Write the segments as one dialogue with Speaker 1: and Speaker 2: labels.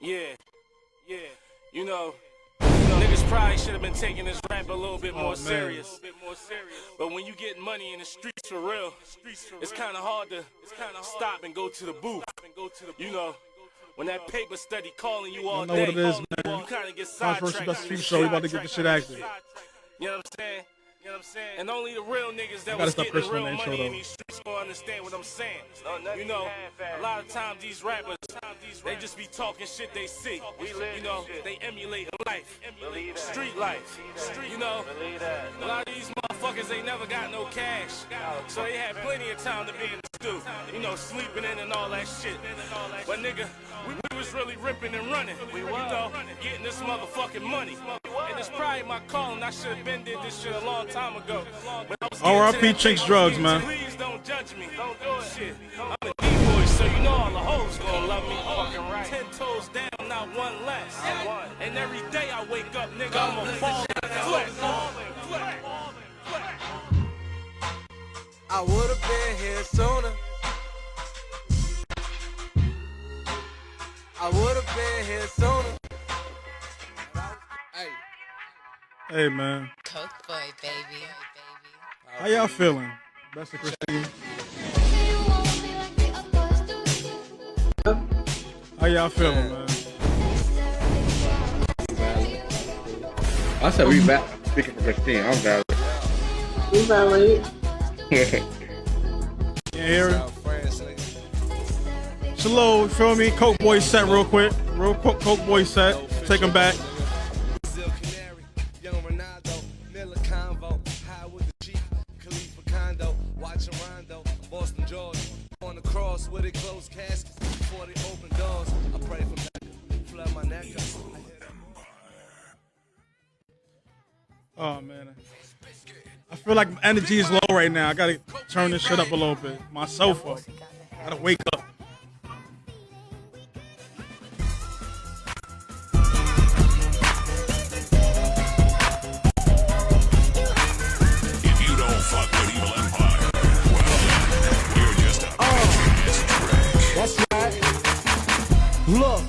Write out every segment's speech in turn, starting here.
Speaker 1: Yeah, yeah. You know, niggas probably should have been taking this rap a little bit more serious. But when you get money in the streets for real, it's kind of hard to stop and go to the booth. You know, when that paper study calling you all day,
Speaker 2: what it is, man.
Speaker 1: you kind of get
Speaker 2: Controversy
Speaker 1: sidetracked.
Speaker 2: Best Sweep Show. We about to get this shit active.
Speaker 1: You know what I'm saying? And only the real niggas that
Speaker 2: gotta
Speaker 1: was
Speaker 2: stop
Speaker 1: getting
Speaker 2: personal
Speaker 1: real
Speaker 2: intro,
Speaker 1: money in
Speaker 2: though.
Speaker 1: these streets gonna understand what I'm saying. You know, a lot of times these rappers, they just be talking shit they see. You know, they emulate life, street life. You know, a lot of these motherfuckers, they never got no cash. So they had plenty of time to be in the stew. You know, sleeping in and all that shit. But nigga, we was really ripping and running. You know, getting this motherfucking money. And it's probably my calling. I should have been did this shit a long time ago. But I was
Speaker 2: R.I.P. Chinks Drugs, man.
Speaker 1: Please don't judge me. Don't do it. Shit. I'm a D-boy, so you know all the hoes gonna love me. 10 toes down, not one less. And every day I wake up, nigga, I'm a fall and flip.
Speaker 3: I would've been here sooner. I would've been here sooner. Hey.
Speaker 2: Hey, man.
Speaker 4: Coke boy, baby.
Speaker 2: How y'all feeling? Best of Christine. How y'all feeling, man?
Speaker 5: I said we back. Speaking for Christine, I'm valid.
Speaker 6: You valid.
Speaker 2: Can't hear it? Slow, you feel me? Coke Boy set real quick. Real quick, Coke Boy set. Take him back.
Speaker 3: With a closed casket before they open doors. I pray for that. Flood my neck up.
Speaker 2: Oh, man. I feel like my energy is low right now. I gotta turn this shit up a little bit. My sofa. Gotta wake up.
Speaker 7: If you don't fuck with Evil Empire, well, you're just a
Speaker 3: That's right. Look,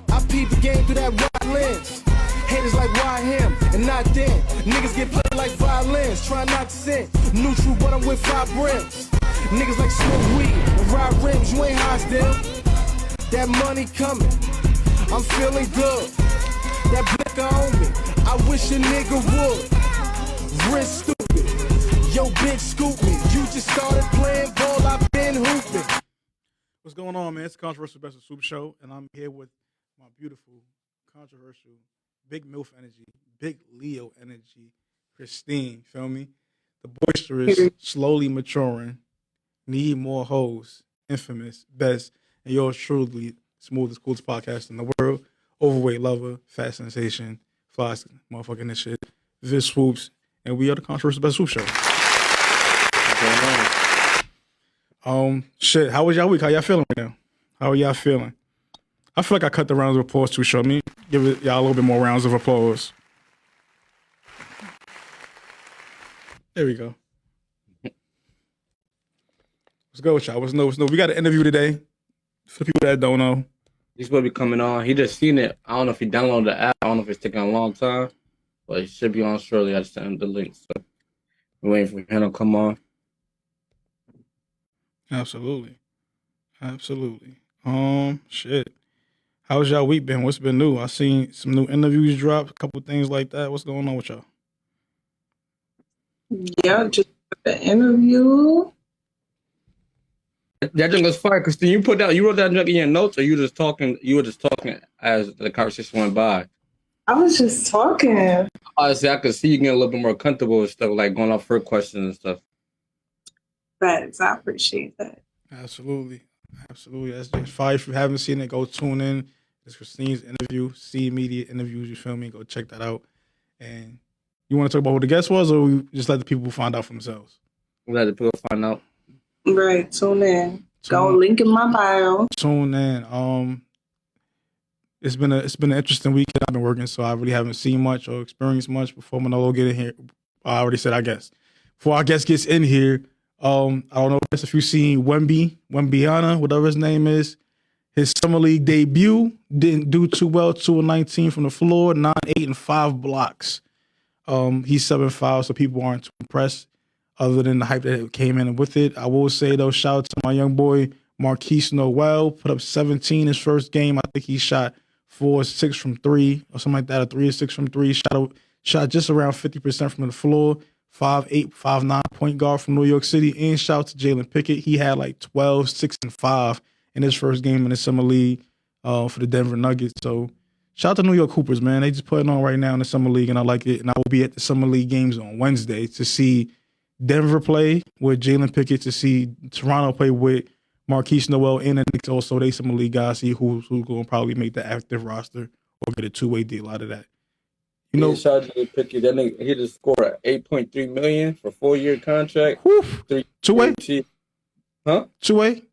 Speaker 3: I peep the game through that wide lens. Haters like why him and not them. Niggas get played like violins. Try not to sin. Neutral, but I'm with five brims. Niggas like smoke weed and ride rims. You ain't high still. That money coming. I'm feeling good. That blicker on me. I wish a nigga would. Wrist stupid. Yo, bitch, scoop me. You just started playing ball. I've been hooping.
Speaker 2: What's going on, man? It's the Controversial Best of Swoop Show, and I'm here with my beautiful, controversial, big MILF energy, big Leo energy, Christine, feel me? The boisterous, slowly maturing, need more hoes, infamous, best, and yours truly, smoothest, coolest podcast in the world, overweight lover, fat sensation, fly motherfucking this shit, Vis Swoops, and we are the Controversial Best Swoop Show. Shit, how was y'all week? How y'all feeling right now? How are y'all feeling? I feel like I cut the rounds of applause too short. Me, give it y'all a little bit more rounds of applause. There we go. Let's go with y'all. What's new? We got an interview today. For the people that don't know.
Speaker 5: He's supposed to be coming on. He just seen it. I don't know if he downloaded the app. I don't know if it's taking a long time. But he should be on shortly. I just sent him the link. So we're waiting for him to come on.
Speaker 2: Absolutely. Shit. How's y'all week been? What's been new? I seen some new interviews drop, a couple things like that. What's going on with y'all?
Speaker 6: Yeah, just the interview.
Speaker 5: That junk was fire, Christine. You wrote that junk in your notes, or you were just talking as the conversation went by?
Speaker 6: I was just talking.
Speaker 5: Honestly, I could see you getting a little bit more comfortable with stuff, like going off for questions and stuff.
Speaker 6: Thanks, I appreciate that.
Speaker 2: Absolutely. That's just fire. If you haven't seen it, go tune in. It's Christine's interview, C Media Interviews, you feel me? Go check that out. And you want to talk about who the guest was, or we just let the people find out for themselves?
Speaker 5: We'll let the people find out.
Speaker 6: Right, tune in. Go link in my bio.
Speaker 2: Tune in. It's been an interesting weekend. I've been working, so I really haven't seen much or experienced much before Manolo get in here. I already said I guess. Before our guest gets in here, I don't know if you've seen Wembiana, whatever his name is. His summer league debut didn't do too well. 2-19 from the floor, 9, 8, and 5 blocks. He's 7-5, so people aren't too impressed. Other than the hype that came in with it, I will say though, shout out to my young boy Marquise Noel. Put up 17 his first game. I think he shot 4 or 6 from 3 or something like that, or 3 or 6 from 3. Shot just around 50% from the floor. 5'8", 5'9" point guard from New York City. And shout out to Jalen Pickett. He had like 12, 6, and 5 in his first game in the summer league for the Denver Nuggets. So shout out to New York Hoopers, man. They just putting on right now in the summer league, and I like it. And I will be at the summer league games on Wednesday to see Denver play with Jalen Pickett, to see Toronto play with Marquise Noel, and the Knicks also. They summer league guys, see who's going to probably make the active roster or get a two-way deal out of that. You know,
Speaker 5: shout out to Pickett. That nigga, he just scored $8.3 million for 4-year contract.
Speaker 2: Two-way?
Speaker 5: Huh?
Speaker 2: Two-way?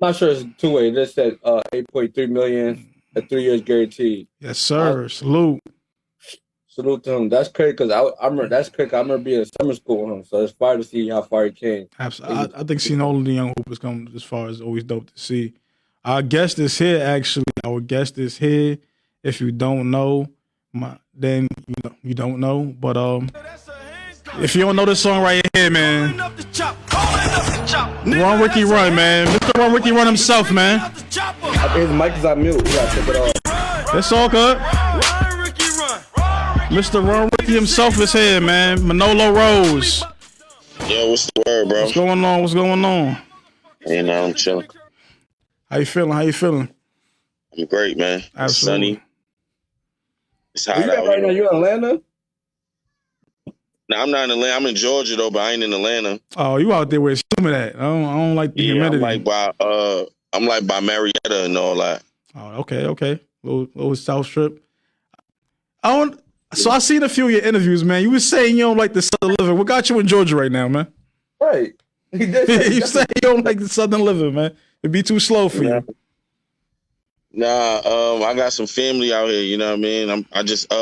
Speaker 5: Not sure it's two-way. They said $8.3 million, 3 years guaranteed.
Speaker 2: Yes, sir. Salute
Speaker 5: to him. That's crazy because I remember that's crazy. I remember being in summer school with him, so it's fire to see how far he came.
Speaker 2: Absolutely. I think seeing all of the young hoopers come this far is always dope to see. Our guest is here, actually. Our guest is here. If you don't know, then you don't know. But if you don't know this song right here, man, Run Ricky Run, man. Mr. Run Ricky Run himself, man.
Speaker 5: His mic is on mute. You gotta take it off.
Speaker 2: That's all good. Mr. Run Ricky himself is here, man. Manolo Rose.
Speaker 4: Yo, what's the word, bro?
Speaker 2: What's going on? What's going on?
Speaker 4: You know, I'm chilling.
Speaker 2: How you feeling? How you feeling?
Speaker 4: I'm great, man. It's
Speaker 2: Absolutely.
Speaker 4: sunny. It's hot
Speaker 5: You
Speaker 4: out
Speaker 5: right
Speaker 4: here.
Speaker 5: now? You in Atlanta?
Speaker 4: No, I'm not in Atlanta. I'm in Georgia though, but I ain't in Atlanta.
Speaker 2: Oh, you out there where it's humid at? I don't like the humidity.
Speaker 4: I'm like by Marietta and all that.
Speaker 2: Oh, okay. Little South Strip. So I seen a few of your interviews, man. You was saying you don't like the Southern living. What got you in Georgia right now, man?
Speaker 5: Right. He did say
Speaker 2: You say you don't like the Southern living, man. It'd be too slow for you.
Speaker 4: Nah, I got some family out here. You know what I mean? I just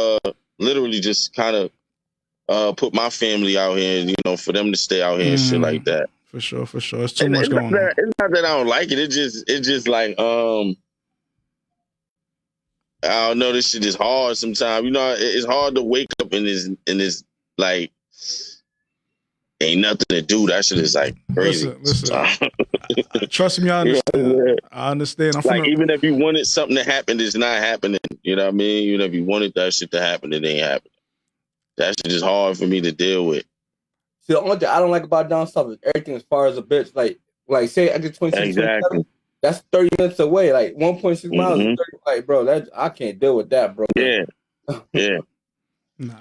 Speaker 4: literally just kind of put my family out here, you know, for them to stay out here and shit like that.
Speaker 2: For sure. It's too much going on.
Speaker 4: It's not that I don't like it. It's just like I don't know. This shit is hard sometimes. You know, it's hard to wake up in this like ain't nothing to do. That shit is like crazy.
Speaker 2: Listen. Trust me, I understand.
Speaker 4: Yeah.
Speaker 2: I understand.
Speaker 4: Even if you wanted something to happen, it's not happening. You know what I mean? Even if you wanted that shit to happen, it ain't happening. That shit is hard for me to deal with.
Speaker 5: See, the only thing I don't like about down south is everything as far as a bitch. Like say I get 26,
Speaker 4: Exactly.
Speaker 5: 27, that's 30 minutes away. Like 1.6 miles is 30. Like, bro, I can't deal with that, bro.
Speaker 4: Yeah.
Speaker 2: Nah.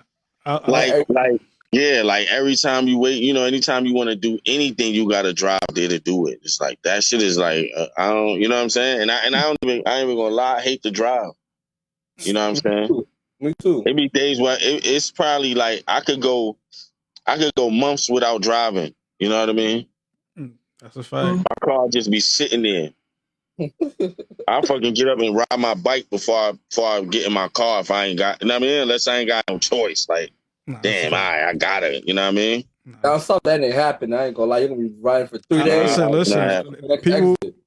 Speaker 4: Like every time you wait, you know, anytime you want to do anything, you got to drive there to do it. It's like that shit is like I don't, you know what I'm saying? And I ain't even gonna lie, I hate to drive. You know what I'm saying?
Speaker 5: Me too.
Speaker 4: There be days where it's probably like I could go months without driving. You know what I mean?
Speaker 2: That's a fact.
Speaker 4: My car just be sitting there. I fucking get up and ride my bike before I get in my car if I ain't got, you know what I mean? Unless I ain't got no choice. Like, damn, I got it. You know what I mean?
Speaker 5: Down south, that ain't happen. I ain't gonna lie. You're gonna be riding for 3 days.
Speaker 2: Listen.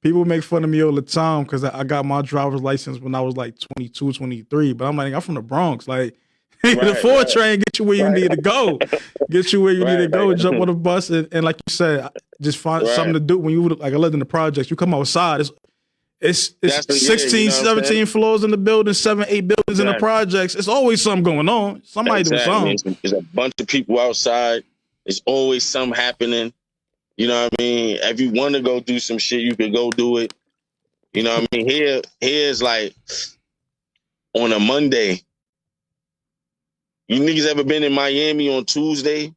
Speaker 2: People make fun of me all the time because I got my driver's license when I was like 22, 23. But I'm like, I'm from the Bronx. Like, the 4 train get you where you need to go. Get you where you need to go. Jump on the bus and like you said, just find something to do. When you like I lived in the projects, you come outside. It's 16, 17 floors in the building, 7, 8 buildings in the projects. It's always something going on. Somebody doing something.
Speaker 4: There's a bunch of people outside. There's always something happening. You know what I mean? If you want to go do some shit, you can go do it. You know what I mean? Here's like on a Monday. You niggas ever been in Miami on Tuesday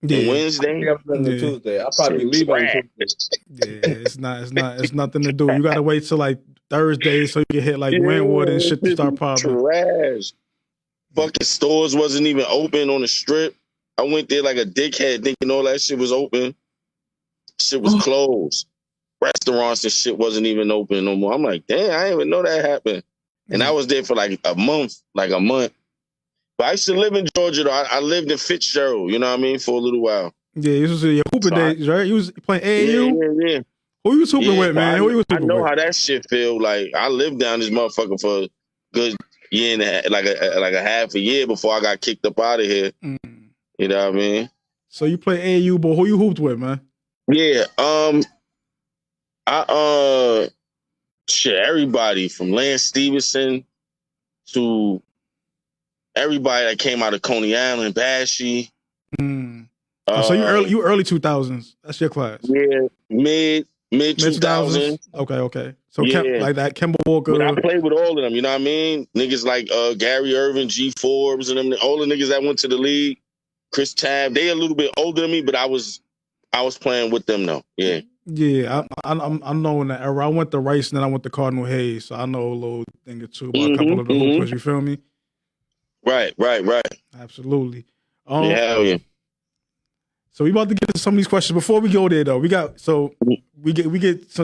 Speaker 4: and Wednesday?
Speaker 5: I've been on Tuesday. I'll probably leave on Tuesday.
Speaker 2: Yeah, it's nothing to do. You gotta wait till like Thursday so you can hit like Wentworth and shit to start popping.
Speaker 4: Trash. Fucking stores wasn't even open on the strip. I went there like a dickhead thinking all that shit was open. Shit was closed. Restaurants and shit wasn't even open no more. I'm like, damn, I didn't even know that happened. And I was there for like a month. But I used to live in Georgia, though. I lived in Fitzgerald, you know what I mean, for a little while.
Speaker 2: Yeah, this was your Hooper days, right? You was playing AAU?
Speaker 4: Yeah.
Speaker 2: Who you swooping with, man? Who you
Speaker 4: I
Speaker 2: swooping
Speaker 4: know
Speaker 2: with?
Speaker 4: how that shit feel. Like I lived down this motherfucker for a good year and a half, like a half a year before I got kicked up out of here.
Speaker 2: Mm.
Speaker 4: You know what I mean?
Speaker 2: So you play AAU, but who you hooped with, man?
Speaker 4: Yeah. Shit, everybody from Lance Stevenson to everybody that came out of Coney Island, Bashy.
Speaker 2: Mm. So you early 2000s. That's your class.
Speaker 4: Yeah, mid
Speaker 2: Mid
Speaker 4: 2000s.
Speaker 2: Okay. So
Speaker 4: Yeah.
Speaker 2: like that, Kemba Walker.
Speaker 4: But I played with all of them, you know what I mean? Niggas like Gary Irvin, G Forbes, and them, all the niggas that went to the league. Chris Tab, they a little bit older than me, but I was playing with them though. Yeah.
Speaker 2: Yeah, I know in that era. I went to Rice and then I went to Cardinal Hayes, so I know a little thing or two about a couple of the hoopers. You feel me?
Speaker 4: Right.
Speaker 2: Absolutely.
Speaker 4: Yeah, hell yeah.
Speaker 2: So we about to get to some of these questions. Before we go there, though, we get to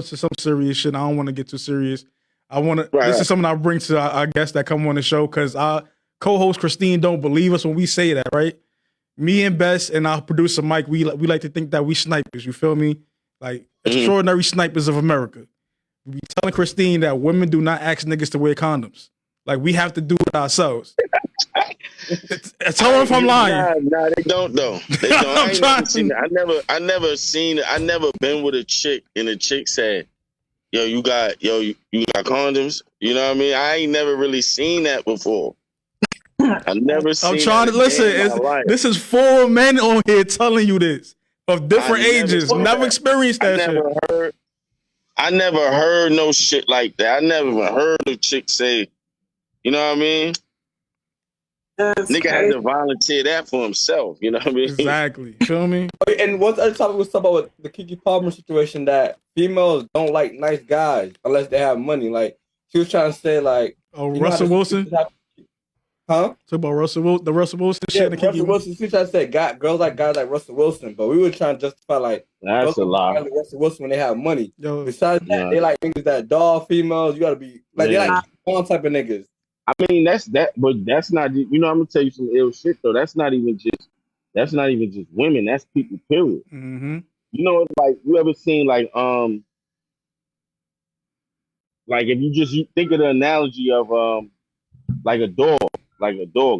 Speaker 2: some serious shit. I don't want to get too serious. I want to. This is something I bring to our guests that come on the show because our co-host Christine don't believe us when we say that, right? Me and Bess and our producer Mike, we like to think that we snipers. You feel me? Like extraordinary snipers of America. We be telling Christine that women do not ask niggas to wear condoms. Like we have to do it ourselves. Tell her if I'm lying.
Speaker 4: Nah, they don't though. They don't. I never been with a chick and the chick said, you got condoms. You know what I mean? I ain't never really seen that before. I never seen.
Speaker 2: I'm trying to listen. This is 4 men on here telling you this of different ages. Never experienced that shit.
Speaker 4: I never heard no shit like that. I never even heard a chick say, you know what I mean? Nigga had to volunteer that for himself. You know what I mean?
Speaker 2: Exactly. Feel me?
Speaker 5: And one other topic was about the Kiki Palmer situation that females don't like nice guys unless they have money. Like she was trying to say, like,
Speaker 2: Russell Wilson.
Speaker 5: Huh?
Speaker 2: Talk about the Russell Wilson shit.
Speaker 5: Yeah, Russell Wilson. She tried to say girls like guys like Russell Wilson, but we were trying to justify like
Speaker 4: that's a lie.
Speaker 5: Like Russell Wilson when they have money.
Speaker 2: Yo,
Speaker 5: besides that, they like niggas that dog females. You gotta be like they like all type of niggas.
Speaker 4: I mean but that's not. You know, I'm gonna tell you some ill shit though. That's not even just women. That's people. Period.
Speaker 2: Mm-hmm.
Speaker 4: You know, like you ever seen like if you think of the analogy of like a dog,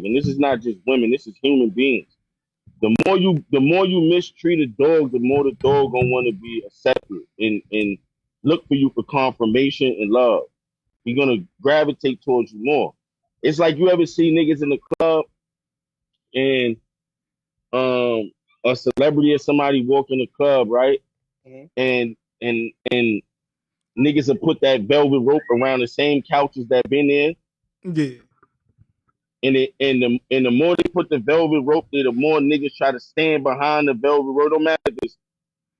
Speaker 4: and this is not just women. This is human beings. The more you mistreat a dog, the more the dog gonna want to be accepted and look for you for confirmation and love. He's gonna gravitate towards you more. It's like you ever see niggas in the club and a celebrity or somebody walk in the club, right? Mm-hmm. And niggas will put that velvet rope around the same couches that been there.
Speaker 2: Yeah.
Speaker 4: And the more they put the velvet rope there, the more niggas try to stand behind the velvet rope. No matter if there's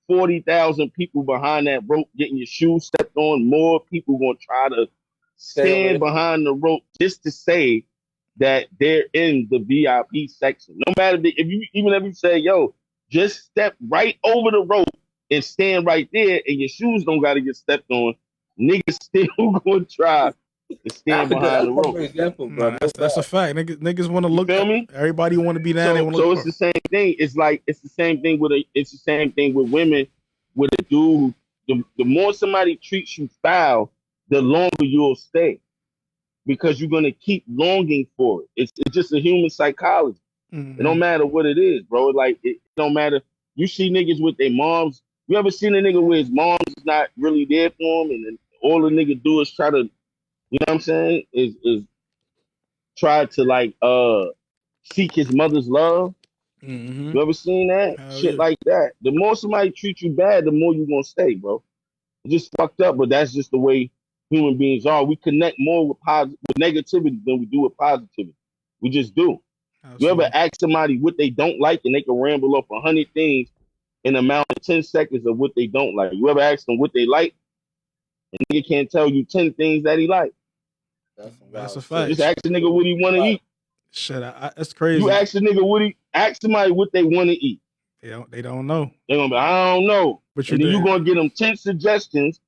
Speaker 4: 40,000 people behind that rope getting your shoes stepped on, more people gonna try to stand behind the rope just to say that they're in the VIP section. No matter if you say, yo, just step right over the rope and stand right there, and your shoes don't gotta get stepped on, niggas still gonna try to stand behind the rope.
Speaker 5: Example, bro.
Speaker 2: That's a fact. Niggas want to look.
Speaker 4: Feel me?
Speaker 2: Everybody want to be down.
Speaker 4: So it's the same thing. It's the same thing with women. With a dude, the more somebody treats you foul, the longer you'll stay, because you're gonna keep longing for it. It's just a human psychology. Mm-hmm. It don't matter what it is, bro. Like it don't matter. You see niggas with their moms. You ever seen a nigga where his mom's is not really there for him, and then all the nigga do is try to, you know what I'm saying? Is try to like seek his mother's love. Mm-hmm. You ever seen that? Shit like that. The more somebody treats you bad, the more you gonna stay, bro. It's just fucked up, but that's just the way human beings are. We connect more with negativity than we do with positivity. We just do. Absolutely. You ever ask somebody what they don't like and they can ramble up 100 things in a amount of 10 seconds of what they don't like? You ever ask them what they like and nigga can't tell you 10 things that he like?
Speaker 2: That's a fact.
Speaker 4: Just ask the nigga what he want to eat.
Speaker 2: Shit, that's crazy.
Speaker 4: You ask the nigga ask somebody what they want to eat.
Speaker 2: They don't know.
Speaker 4: They're gonna be, I don't know.
Speaker 2: But
Speaker 4: then you're gonna get them 10 suggestions.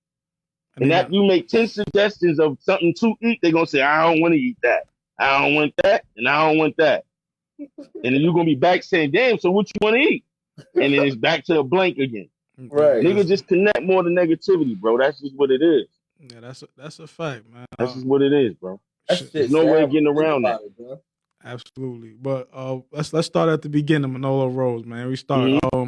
Speaker 4: And after you make 10 suggestions of something to eat, they're gonna say, I don't want to eat that. I don't want that, and I don't want that. And then you're gonna be back saying, damn, so what you want to eat? And then it's back to the blank again.
Speaker 8: Right.
Speaker 4: Niggas just connect more to negativity, bro. That's just what it is.
Speaker 2: Yeah, that's a fact, man.
Speaker 4: That's just what it is, bro.
Speaker 8: That
Speaker 4: There's
Speaker 8: shit
Speaker 4: no way
Speaker 8: sad
Speaker 4: of getting
Speaker 8: when you think
Speaker 4: around that.
Speaker 8: about it, bro.
Speaker 2: Absolutely. But let's start at the beginning, Manolo Rose, man. We start
Speaker 4: Mm-hmm.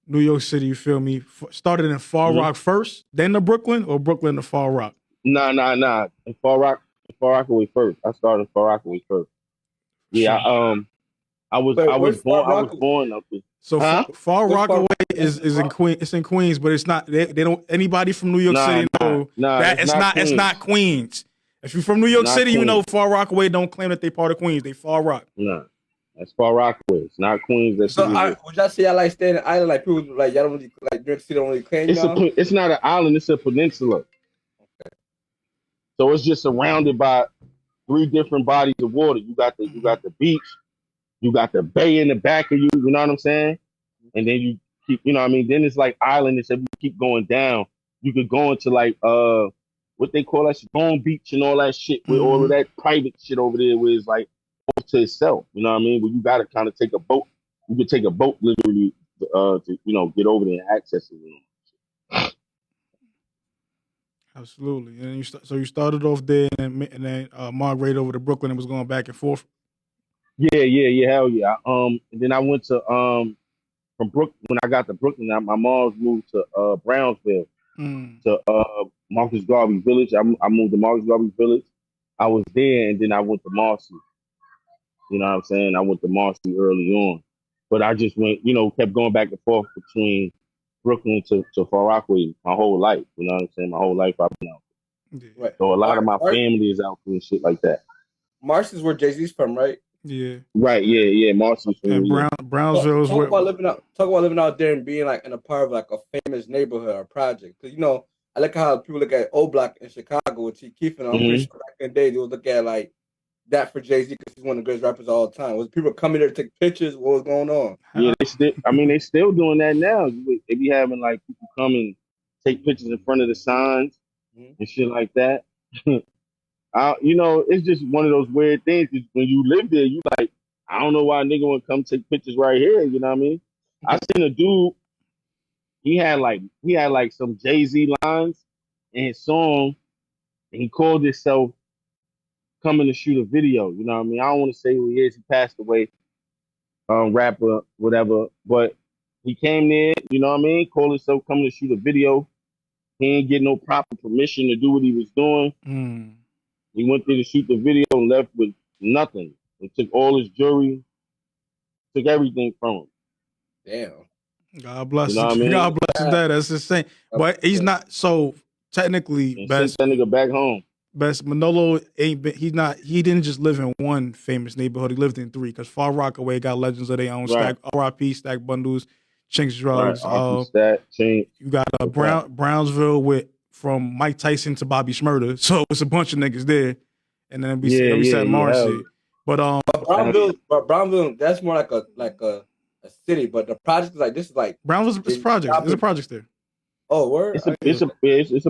Speaker 2: New York City, you feel me? Started in Far Rock first, then to Brooklyn, or Brooklyn to Far Rock?
Speaker 4: Nah. In Far Rockaway first. I started in Far Rockaway first. Yeah, I was born up there.
Speaker 2: So Far
Speaker 8: Where's
Speaker 2: Rockaway
Speaker 8: Far
Speaker 2: is in Queens. It's in Queens, but it's not. They don't. Anybody from New York City know that it's not Queens. If you're from New York City, you know Far Rockaway don't claim that they part of Queens. They Far Rock.
Speaker 4: Nah, that's Far Rockaway. It's not Queens. That's
Speaker 8: So would y'all say I like staying in Island? Like people like y'all don't really like New York City don't really claim y'all?
Speaker 4: It's not an island. It's a peninsula.
Speaker 8: Okay.
Speaker 4: So it's just surrounded by 3 different bodies of water. You got the beach. You got the bay in the back of you. You know what I'm saying? And then you keep. You know what I mean? Then it's like island. If you keep going down, you could go into like what they call that shit, Long Beach and all that shit with all of that private shit over there where it's like off to itself. You know what I mean? Where you gotta kind of take a boat. You could take a boat literally to get over there and access it.
Speaker 2: Absolutely. And you started off there and then migrated over to Brooklyn and was going back and forth.
Speaker 4: Yeah, hell yeah. And then I went to from Brooklyn. When I got to Brooklyn, my mom's moved to Brownsville to Marcus Garvey Village. I moved to Marcus Garvey Village. I was there, and then I went to Marcy. You know what I'm saying? I went to Marcy early on, but I just went, kept going back and forth between Brooklyn to Far Rockaway my whole life. You know what I'm saying? My whole life I've been out.
Speaker 2: Yeah.
Speaker 8: Right.
Speaker 4: So a lot of my family is out there and shit like that.
Speaker 8: Marcy's where Jay-Z's from, right?
Speaker 2: Yeah.
Speaker 4: Right. Yeah. Marcy's from
Speaker 2: and Brownsville is where.
Speaker 8: Talk about living out there and being like in a part of like a famous neighborhood or project. Because I like how people look at O Block in Chicago with T. Keith, and I'm pretty sure back in the day they would look at like that for Jay-Z because he's one of the greatest rappers of all time. Was people coming there to take pictures? What was going on?
Speaker 4: Yeah, they still doing that now. They be having like people come and take pictures in front of the signs and shit like that. It's just one of those weird things. When you live there, you like, I don't know why a nigga would come take pictures right here. You know what I mean? I seen a dude. He had like some Jay-Z lines in his song, and he called himself coming to shoot a video. You know what I mean? I don't want to say who he is. He passed away, rapper, whatever. But he came there, you know what I mean? Called himself coming to shoot a video. He ain't get no proper permission to do what he was doing. He went there to shoot the video and left with nothing. They took all his jewelry, took everything from him.
Speaker 8: Damn.
Speaker 2: God bless
Speaker 4: You know what I mean?
Speaker 2: God bless his dad. That's insane. But he's not. So technically,
Speaker 4: sent that nigga back home.
Speaker 2: Best Manolo ain't been. He didn't just live in one famous neighborhood. He lived in 3 because Far Rockaway got legends of their own.
Speaker 4: Right.
Speaker 2: Stack R.I.P. Stack Bundles, Chinks Drugs.
Speaker 4: Right.
Speaker 2: You got Brownsville with from Mike Tyson to Bobby Shmurda. So it's a bunch of niggas there, and then we said Marcy. But
Speaker 8: Brownville, that's more like a city. But the project is like this is like
Speaker 2: Brownville's it's projects. There's a project there.
Speaker 8: Oh, word.
Speaker 4: It's a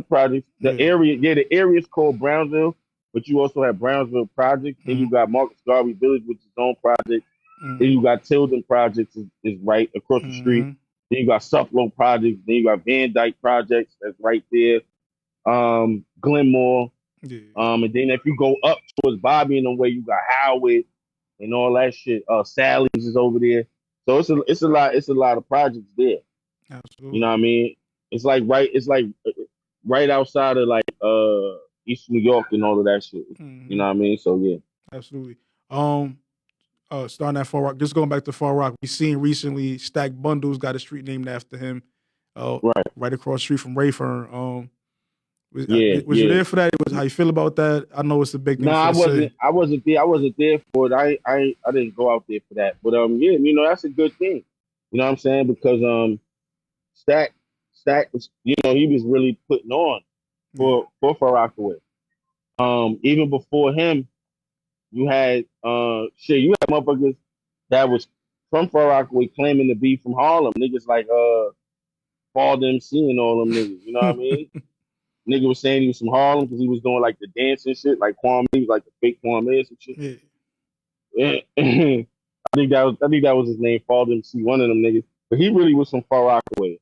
Speaker 4: project. The area is called Brownsville, but you also have Brownsville Project. Then you got Marcus Garvey Village, which is its own project. Then you got Tilden Projects is right across the street. Then you got Suffolk Projects. Then you got Van Dyke Projects that's right there. Glenmore. And then if you go up towards Bobby and the way, you got Howard and all that shit. Sally's is over there. So it's a lot of projects there.
Speaker 2: Absolutely.
Speaker 4: You know what I mean? It's like right outside of like East New York and all of that shit. You know what I mean? So yeah.
Speaker 2: Absolutely. Starting at Far Rock, just going back to Far Rock, we seen recently Stack Bundles got a street named after him. Right across the street from Rayfern. Was you there for that? How you feel about that? I know it's a big thing.
Speaker 4: No, I wasn't there. I wasn't there for it. I didn't go out there for that. But that's a good thing. You know what I'm saying? Because Stack was, he was really putting on for Far Rockaway. Even before him, you had motherfuckers that was from Far Rockaway claiming to be from Harlem. Niggas like Fall MC and all them niggas. You know what I mean? Nigga was saying he was from Harlem because he was doing like the dance and shit, like Kwame, he was like the fake Kwame and shit. Yeah. I think that was his name, Fall MC, one of them niggas. But he really was from Far Rockaway.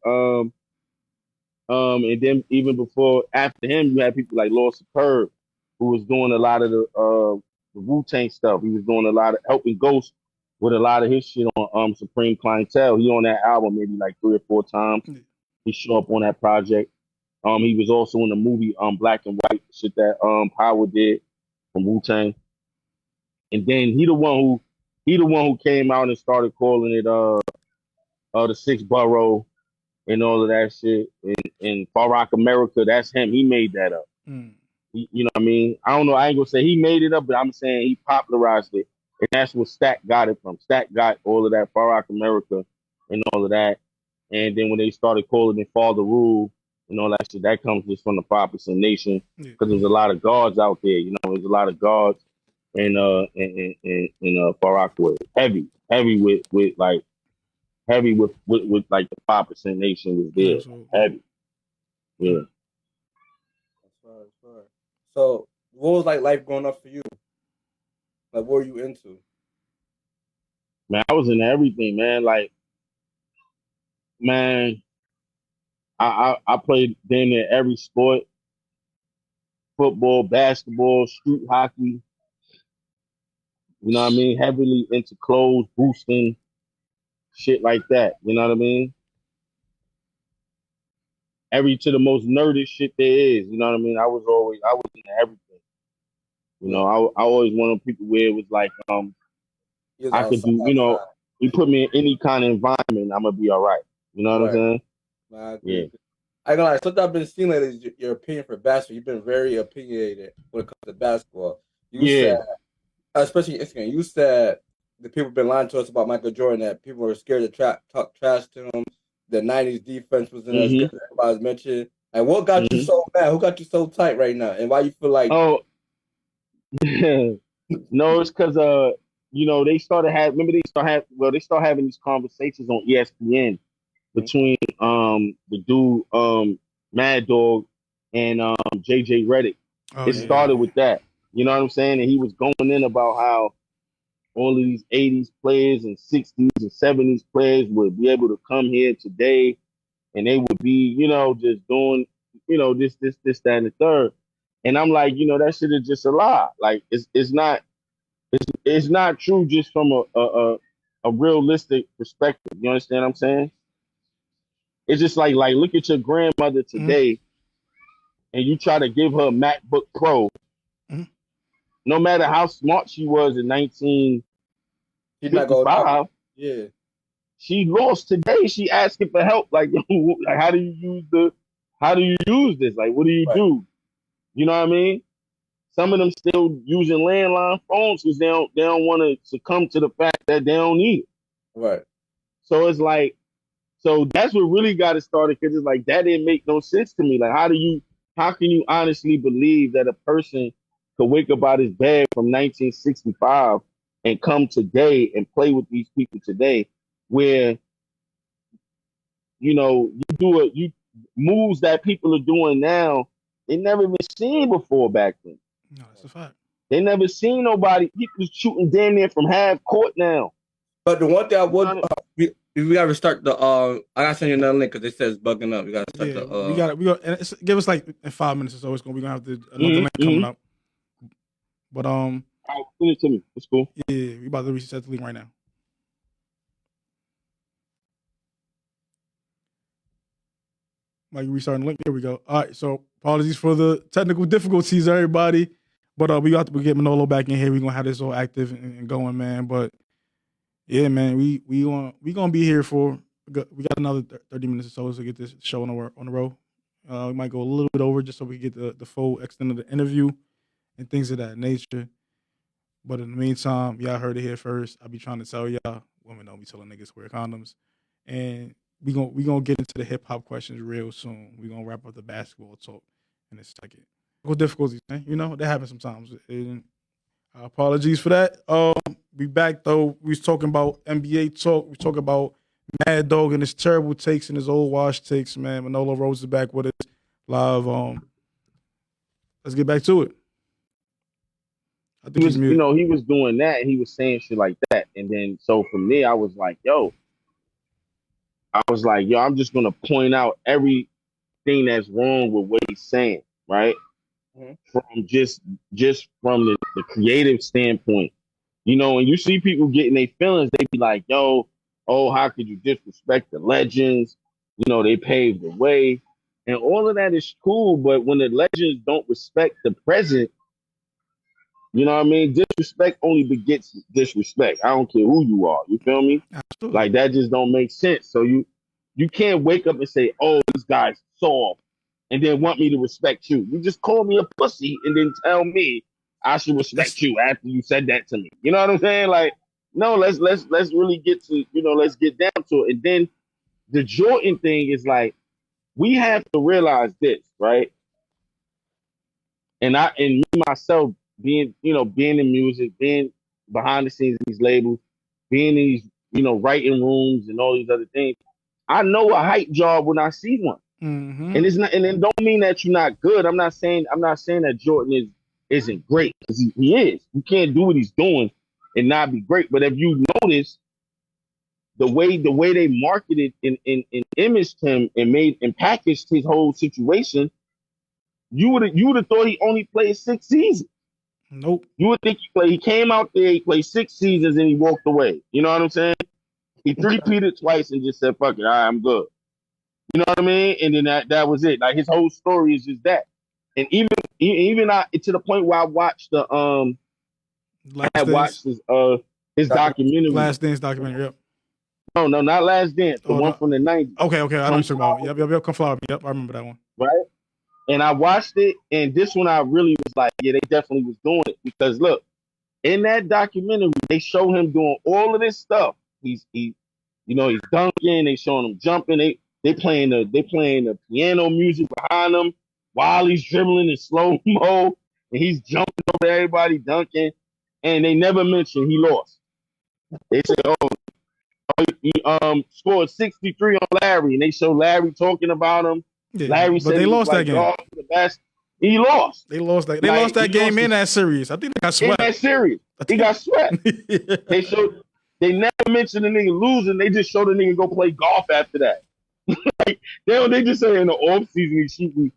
Speaker 4: And then even before, after him, you had people like Lord Superb, who was doing a lot of the Wu-Tang stuff. He was doing a lot of helping Ghost with a lot of his shit on Supreme Clientele. He on that album maybe like 3 or 4 times. He show up on that project. He was also in the movie Black and White, shit that Power did from Wu-Tang. And then he the one who came out and started calling it the Six Borough and all of that shit. And Far Rock America, that's him. He made that up. You know what I mean? I don't know. I ain't gonna say he made it up, but I'm saying he popularized it. And that's where Stack got it from. Stack got all of that Far Rock America and all of that. And then when they started calling it Fall the Rule and all that shit, that comes just from the 5% Nation. Because there's a lot of guards out there. You know, there's a lot of guards and Far Rockaway. Heavy with like the 5% Nation was there. Heavy. Yeah.
Speaker 8: That's right. So what was like life growing up for you? Like, what were you into?
Speaker 4: Man, I was into everything, man. Like, man, I played damn near every sport. Football, basketball, street hockey. You know what I mean? Heavily into clothes, boosting, shit like that. You know what I mean? To the most nerdish shit there is. You know what I mean? I was into everything. You know, I always wanted people where it was like, I could do, you know, you put me in any kind of environment, I'm gonna be all right. You know what I'm saying? Yeah.
Speaker 8: I gonna lie, something I've been seeing lately is your opinion for basketball. You've been very opinionated when it comes to basketball. You said, especially Instagram, you said the people have been lying to us about Michael Jordan, that people were scared to talk trash to him. The 90s defense was in as good as everybody's mentioned. And what got you so mad? Who got you so tight right now? And why you feel like...
Speaker 4: Oh, no, it's because, you know, they started having these conversations on ESPN between the dude Mad Dog and JJ Redick. It started with that. You know what I'm saying? And he was going in about how all of these 80s players and 60s and 70s players would be able to come here today and they would be, you know, just doing, you know, this, that, and the third. And I'm like, you know, that shit is just a lie. Like, it's not true just from a realistic perspective. You understand what I'm saying? It's just like look at your grandmother today and you try to give her a MacBook Pro. No matter how smart she was in 1955, she lost today. She asking for help. Like, how do you use this? Like, what do you do? You know what I mean? Some of them still using landline phones because they don't want to succumb to the fact that they don't need it.
Speaker 8: Right.
Speaker 4: So it's like, so that's what really got it started, because it's like that didn't make no sense to me. Like, how can you honestly believe that a person could wake up out his bed from 1965 and come today and play with these people today, where, you know, you moves that people are doing now, they never been seen before back then.
Speaker 2: No, that's a fact.
Speaker 4: They never seen nobody. People shooting damn near from half court now.
Speaker 8: But the one thing I would, we gotta start the. I gotta send you another link because it says bugging up. We gotta start the.
Speaker 2: We got. And give us like in 5 minutes or so. We're gonna have another link coming up. But
Speaker 4: all right, send it to me. It's cool.
Speaker 2: Yeah, we about to reset the link right now. Like restarting the link. There we go. All right, so apologies for the technical difficulties, everybody. But we got to get Manolo back in here. We're gonna have this all active and going, man. But yeah, man, we gonna be here for we got another 30 minutes or so to get this show on the road. We might go a little bit over just so we get the full extent of the interview and things of that nature. But in the meantime, y'all heard it here first. I be trying to tell y'all, women don't be telling niggas wear condoms. And we gonna get into the hip hop questions real soon. We gonna wrap up the basketball talk in a second. Difficulties, man. You know, that happens sometimes. And apologies for that. We back though. We was talking about NBA talk. We talk about Mad Dog and his terrible takes and his old wash takes, man. Manolo Rose is back with us live. Let's get back to it. I think
Speaker 4: he was doing that. He was saying shit like that. And then, so from there, I was like, yo, I'm just going to point out everything anything that's wrong with what he's saying, right? From just from the creative standpoint. You know, when you see people getting their feelings, they be like, yo, oh, how could you disrespect the legends? You know, they paved the way. And all of that is cool, but when the legends don't respect the present, you know what I mean? Disrespect only begets disrespect. I don't care who you are. You feel me?
Speaker 2: Absolutely.
Speaker 4: Like, that just don't make sense. So you can't wake up and say, oh, this guy's soft, and then want me to respect you. You just call me a pussy and then tell me I should respect you after you said that to me. You know what I'm saying? Like, no, let's really get to, you know, let's get down to it. And then the Jordan thing is like, we have to realize this, right? And me myself being in music, being behind the scenes of these labels, being in these, you know, writing rooms and all these other things, I know a hype job when I see one.
Speaker 2: Mm-hmm.
Speaker 4: And it's not, and it don't mean that you're not good. I'm not saying that Jordan isn't great, because he is. You can't do what he's doing and not be great. But if you notice the way they marketed and imaged him and packaged his whole situation, you would have thought he only played 6 seasons.
Speaker 2: Nope.
Speaker 4: You would think he came out there, he played 6 seasons, and he walked away. You know what I'm saying? He three-peated twice and just said, fuck it, all right, I'm good. You know what I mean? And then that was it. Like, his whole story is just that. And even to the point where I watched his documentary.
Speaker 2: Last Dance documentary, yep.
Speaker 4: No, not Last Dance. The one from the 90s.
Speaker 2: Okay. I know what you're talking about. Yep. Come Flower Me. Yep, I remember that one.
Speaker 4: Right? And I watched it, and this one I really was like, yeah, they definitely was doing it. Because look, in that documentary, they show him doing all of this stuff. He's dunking, they showing him jumping, they playing the piano music behind him while he's dribbling in slow mo, and he's jumping over everybody dunking, and they never mention he lost. They say, he scored 63 on Larry, and they show Larry talking about him.
Speaker 2: Yeah,
Speaker 4: Larry said
Speaker 2: they lost that game.
Speaker 4: The best. He lost.
Speaker 2: They lost that. They lost that game in that series. I think they got swept.
Speaker 4: In that series, he got swept. They never mentioned the nigga losing. They just showed the nigga go play golf after that. Like, they just say in the off season he's shooting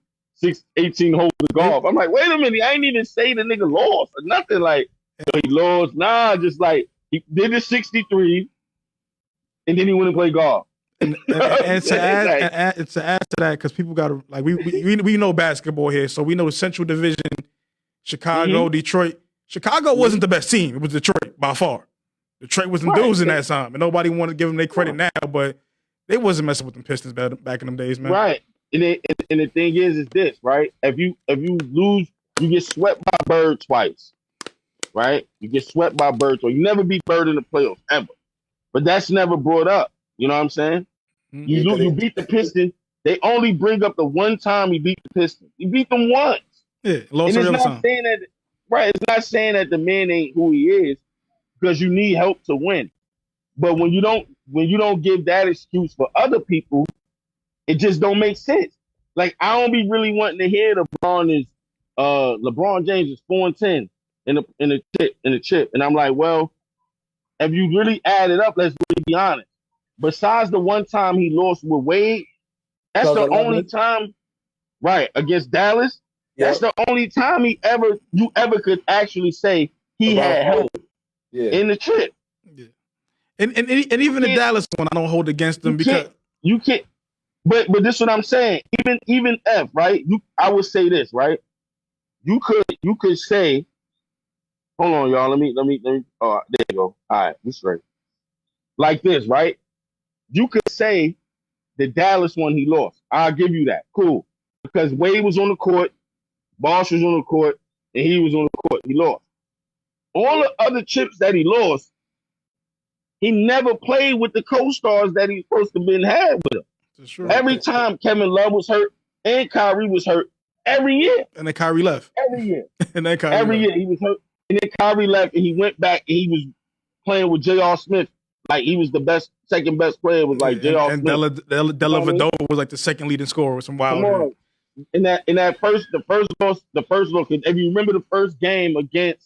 Speaker 4: 18 holes of golf. I'm like, wait a minute, I ain't even say the nigga lost or nothing. Like, he lost. Nah, just like he did his 63, and then he went and played golf.
Speaker 2: And to add to that, because people got to, like, we know basketball here, so we know the Central Division, Chicago, Detroit. Chicago wasn't the best team. It was Detroit by far. Detroit was in dudes in that time, and nobody wanted to give them their credit now, but they wasn't messing with them Pistons back in them days, man.
Speaker 4: Right. And the thing is this, right? If you lose, you get swept by Bird twice, right? You get swept by Bird twice. You never beat Bird in the playoffs ever, but that's never brought up. You know what I'm saying? Mm-hmm. You beat the Pistons. They only bring up the one time he beat the Pistons. He beat them once.
Speaker 2: Yeah, lost every other time.
Speaker 4: It's not saying that the man ain't who he is, because you need help to win. But when you don't give that excuse for other people, it just don't make sense. Like, I don't be really wanting to hear LeBron James is 4-10 in the chip. And I'm like, well, if you really add it up, let's really be honest. Besides the one time he lost with Wade, that's the only time, right, against Dallas. Yep. That's the only time you ever could actually say he had help in the trip.
Speaker 2: Yeah. And even the Dallas one, I don't hold against them because
Speaker 4: you can't. But this is what I'm saying. Even F, right? I would say this, right? You could say, hold on, y'all. Let me. Oh, there you go. All right, we straight. Like this, right? You could say the Dallas one he lost. I'll give you that. Cool. Because Wade was on the court, Bosh was on the court, and he was on the court. He lost. All the other chips that he lost, he never played with the co-stars that he's supposed to been had with him. Sure. Every time Kevin Love was hurt and Kyrie was hurt, every year.
Speaker 2: And then Kyrie left.
Speaker 4: Every year. Every year he was hurt. And then Kyrie left and he went back and he was playing with J.R. Smith. Like, he was the second best player was like J.R. Smith.
Speaker 2: And Della Vadova was like the second leading scorer with some wild.
Speaker 4: Come on. The first look, if you remember the first game against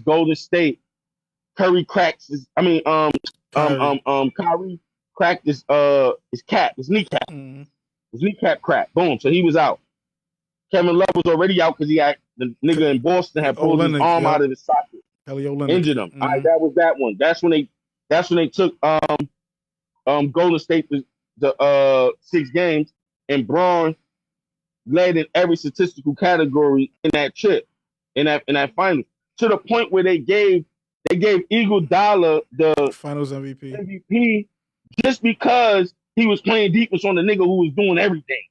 Speaker 4: Golden State, Kyrie cracked his kneecap. Mm-hmm.
Speaker 9: His kneecap cracked. Boom. So he was out. Kevin Love was already out because he had the nigga in Boston had pulled his arm out of his socket, injured him. All right, that was that one. That's when they took Golden State the 6 games, and Braun led in every statistical category in that trip, in that final, to the point where they gave Iguodala the
Speaker 2: Finals
Speaker 9: MVP just because he was playing defense on the nigga who was doing everything.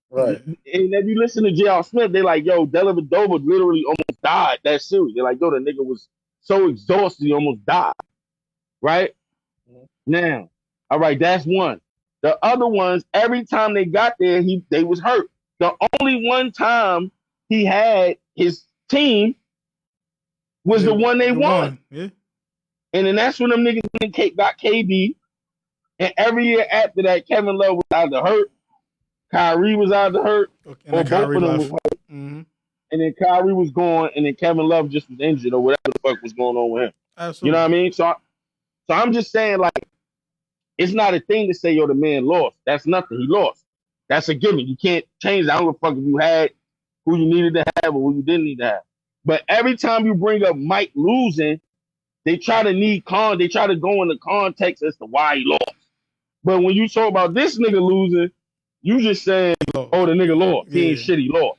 Speaker 8: Right.
Speaker 9: And if you listen to J.R. Smith, they like, yo, Dellavedova literally almost died that series. They're like, yo, the nigga was so exhausted he almost died. Right? Now, all right, that's one. The other ones, every time they got there, they was hurt. The only one time he had his team was the one they won.
Speaker 2: Yeah.
Speaker 9: And then that's when them niggas got KD. And every year after that, Kevin Love was either hurt, Kyrie was either hurt, or both of them was hurt.
Speaker 2: Mm-hmm.
Speaker 9: And then Kyrie was gone, and then Kevin Love just was injured or whatever the fuck was going on with him.
Speaker 2: Absolutely.
Speaker 9: You know what I mean? So I'm just saying, like, it's not a thing to say, yo, the man lost. That's nothing. He lost. That's a given. You can't change that. I don't give a fuck if you had who you needed to have or who you didn't need to have. But every time you bring up Mike losing, they try to go into context as to why he lost. But when you talk about this nigga losing, you just saying, oh, the nigga lost. He ain't shit, he lost.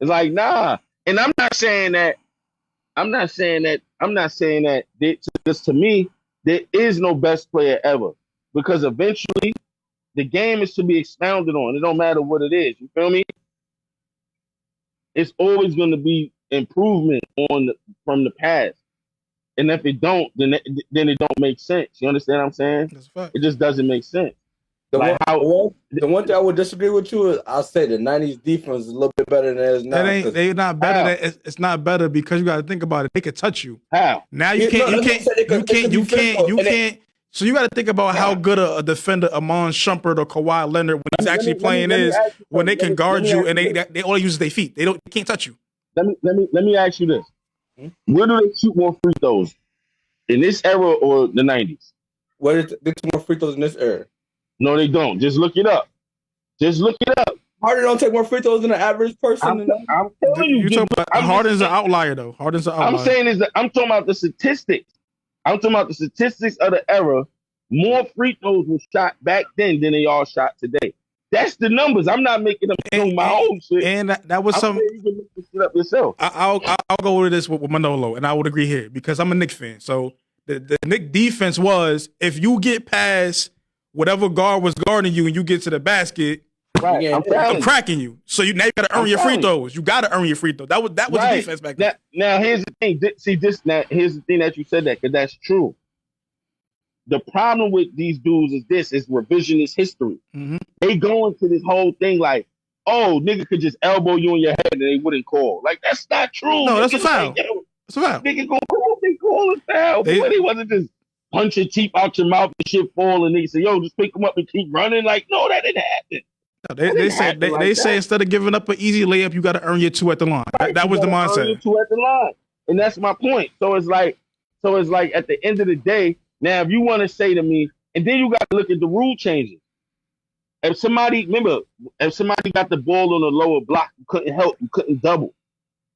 Speaker 9: It's like, nah. And I'm not saying that because to me, there is no best player ever. Because eventually the game is to be expounded on. It don't matter what it is. You feel me? It's always going to be improvement from the past. And if it don't, then it don't make sense. You understand what I'm saying?
Speaker 2: That's a fact.
Speaker 9: It just doesn't make sense.
Speaker 8: The one thing I would disagree with you is I'll say the 90s defense is a little bit better than it is now.
Speaker 2: They're not better. It's not better because you got to think about it. They could touch you.
Speaker 9: How?
Speaker 2: Now you can't. So you got to think about how good a defender Amon Shumpert or Kawhi Leonard when he's actually playing is when they can guard you and they all use their feet. They can't touch you.
Speaker 9: Let me ask you this: where do they shoot more free throws, in this era or the 90s?
Speaker 8: Where they take more free throws in this era?
Speaker 9: No, they don't. Just look it up.
Speaker 8: Harden don't take more free throws than an average person.
Speaker 9: I'm telling you.
Speaker 2: You talking about Harden's an outlier though. Harden's an outlier.
Speaker 9: I'm talking about the statistics. I'm talking about the statistics of the era. More free throws were shot back then than they all shot today. That's the numbers. I'm not making them do my own shit.
Speaker 2: And that was some.
Speaker 9: You can look this shit up yourself.
Speaker 2: I'll go with this with Manolo, and I would agree here because I'm a Knicks fan. So the Knicks defense was if you get past whatever guard was guarding you and you get to the basket,
Speaker 9: right?
Speaker 2: I'm cracking you. So now you got to earn your free throws. You got to earn your free throws. That was right. The defense back then.
Speaker 9: Now here's the thing. Here's the thing that you said that because that's true. The problem with these dudes is revisionist history.
Speaker 2: Mm-hmm.
Speaker 9: They go into this whole thing like, oh, nigga could just elbow you in your head and they wouldn't call. Like, that's not true.
Speaker 2: No, that's a foul.
Speaker 9: Like,
Speaker 2: that's a foul.
Speaker 9: Nigga gonna call, they call a foul. They wasn't just punch your teeth out your mouth and shit fall and nigga say, yo, just pick them up and keep running. Like, no, that didn't happen.
Speaker 2: No, they say instead of giving up an easy layup, you got to earn your 2 at the line.
Speaker 9: Right,
Speaker 2: that was the mindset.
Speaker 9: Earn your 2 at the line. And that's my point. So it's like at the end of the day, now if you want to say to me, and then you got to look at the rule changes. If somebody got the ball on the lower block, you couldn't help, you couldn't double.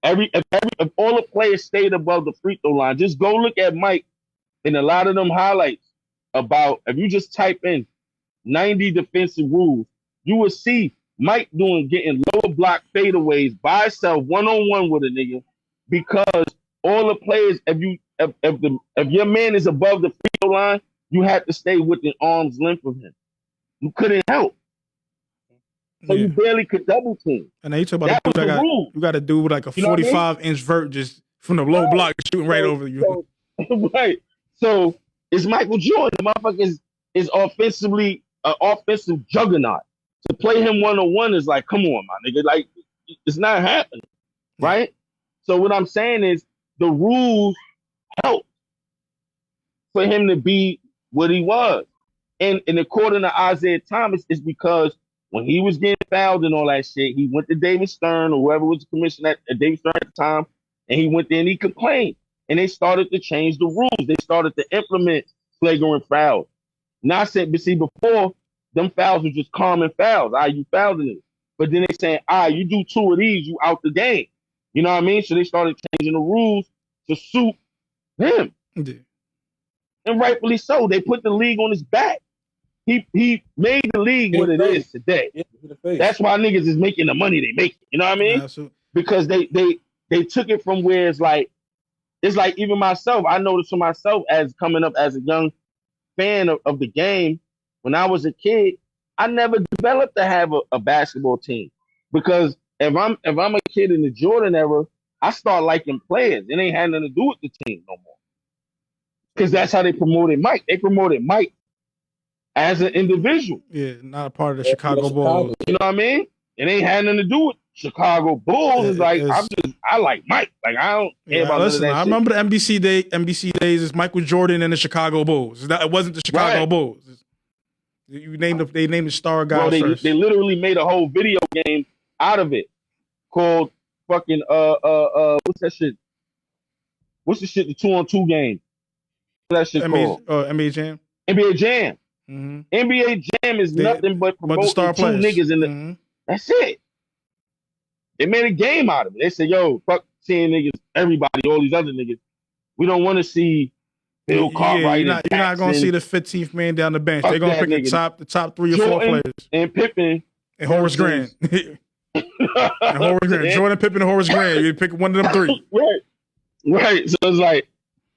Speaker 9: If all the players stayed above the free throw line, just go look at Mike in a lot of them highlights about, if you just type in 90 defensive rules, you will see Mike getting lower block fadeaways by himself, one-on-one with a nigga, because all the players, if your man is above the free throw line, you have to stay within arm's length of him. You couldn't help. So you barely could double team.
Speaker 2: And now you talk about you got to do like a 45-inch vert just from the low block shooting right over you.
Speaker 9: Right. So it's Michael Jordan. The motherfucker is offensively an offensive juggernaut. To play him one-on-one is like, come on, my nigga. Like, it's not happening. Right? So what I'm saying is the rules help for him to be what he was. And according to Isaiah Thomas, it's because when he was getting fouled and all that shit, he went to David Stern or whoever was the commissioner at David Stern at the time, and he went there and he complained. And they started to change the rules. They started to implement flagrant fouls. Now I said, but see, before them fouls were just common fouls. You fouling it. But then they saying, you do 2 of these, you out the game. You know what I mean? So they started changing the rules to suit him.
Speaker 2: Yeah.
Speaker 9: And rightfully so. They put the league on his back. He made the league what it is today.
Speaker 8: Yeah,
Speaker 9: That's why niggas is making the money they make. You know what I mean?
Speaker 2: Absolutely.
Speaker 9: Because they took it from where it's like even myself, I noticed for myself as coming up as a young fan of the game, when I was a kid, I never developed to have a basketball team. Because if I'm a kid in the Jordan era, I start liking players. It ain't had nothing to do with the team no more. Because that's how they promoted Mike. They promoted Mike as an individual.
Speaker 2: Yeah, not a part of the Chicago Bulls.
Speaker 9: You know what I mean? It ain't had nothing to do with Chicago Bulls. It's like I like Mike. Like I don't care about
Speaker 2: listen,
Speaker 9: none of that
Speaker 2: I
Speaker 9: shit.
Speaker 2: remember the NBC days is Michael Jordan and the Chicago Bulls. It wasn't the Chicago Bulls. They named the star guy first. They
Speaker 9: literally made a whole video game out of it called fucking what's that shit? What's the shit? The 2-on-2 game. What's that shit called?
Speaker 2: NBA Jam.
Speaker 9: NBA Jam.
Speaker 2: Mm-hmm.
Speaker 9: NBA Jam is nothing but promoting
Speaker 2: star
Speaker 9: 2
Speaker 2: players.
Speaker 9: niggas in the.
Speaker 2: Mm-hmm.
Speaker 9: That's it. They made a game out of it. They said, "Yo, fuck seeing niggas, everybody, all these other niggas. We don't want to see Bill Cartwright.
Speaker 2: You're not gonna see the 15th man down the bench. They're gonna pick the top 3 or 4 players.
Speaker 9: And Pippen
Speaker 2: and Horace Grant. Jordan, Pippen, and Horace Grant. You pick one of them 3.
Speaker 9: Right. So it's like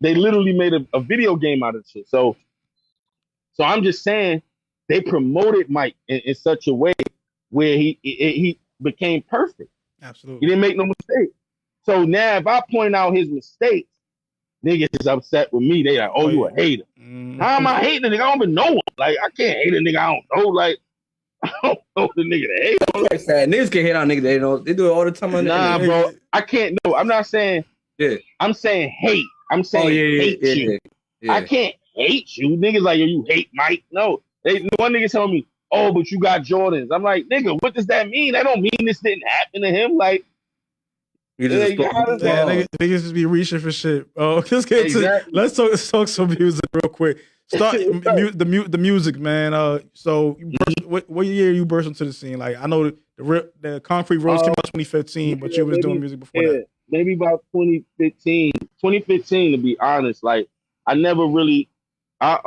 Speaker 9: they literally made a video game out of shit. So I'm just saying they promoted Mike in such a way where he became perfect.
Speaker 2: Absolutely.
Speaker 9: He didn't make no mistake. So now if I point out his mistakes, niggas is upset with me. They like, oh, you a hater.
Speaker 2: Mm-hmm.
Speaker 9: How am I hating a nigga? I don't even know him. Like, I can't hate a nigga I don't know. Like, I don't know the nigga to hate on.
Speaker 8: Like, niggas can hate on niggas. They know they do it all the time.
Speaker 9: Nah, bro. I can't. No, I'm not saying.
Speaker 8: Yeah.
Speaker 9: I'm saying hate. I'm saying hate you. Yeah. I can't hate you. Niggas like, yo, you hate Mike. No. One nigga telling me, oh, but you got Jordans. I'm like, nigga, what does that mean? That don't mean this didn't happen to him. Like,
Speaker 2: niggas just be reaching for shit. Oh, let's talk some music real quick. Start the music, man. So what year you burst into the scene? Like, I know the Concrete Rose came out 2015, but you was doing music before that.
Speaker 9: Maybe about 2015. 2015, to be honest. Like, I never really thought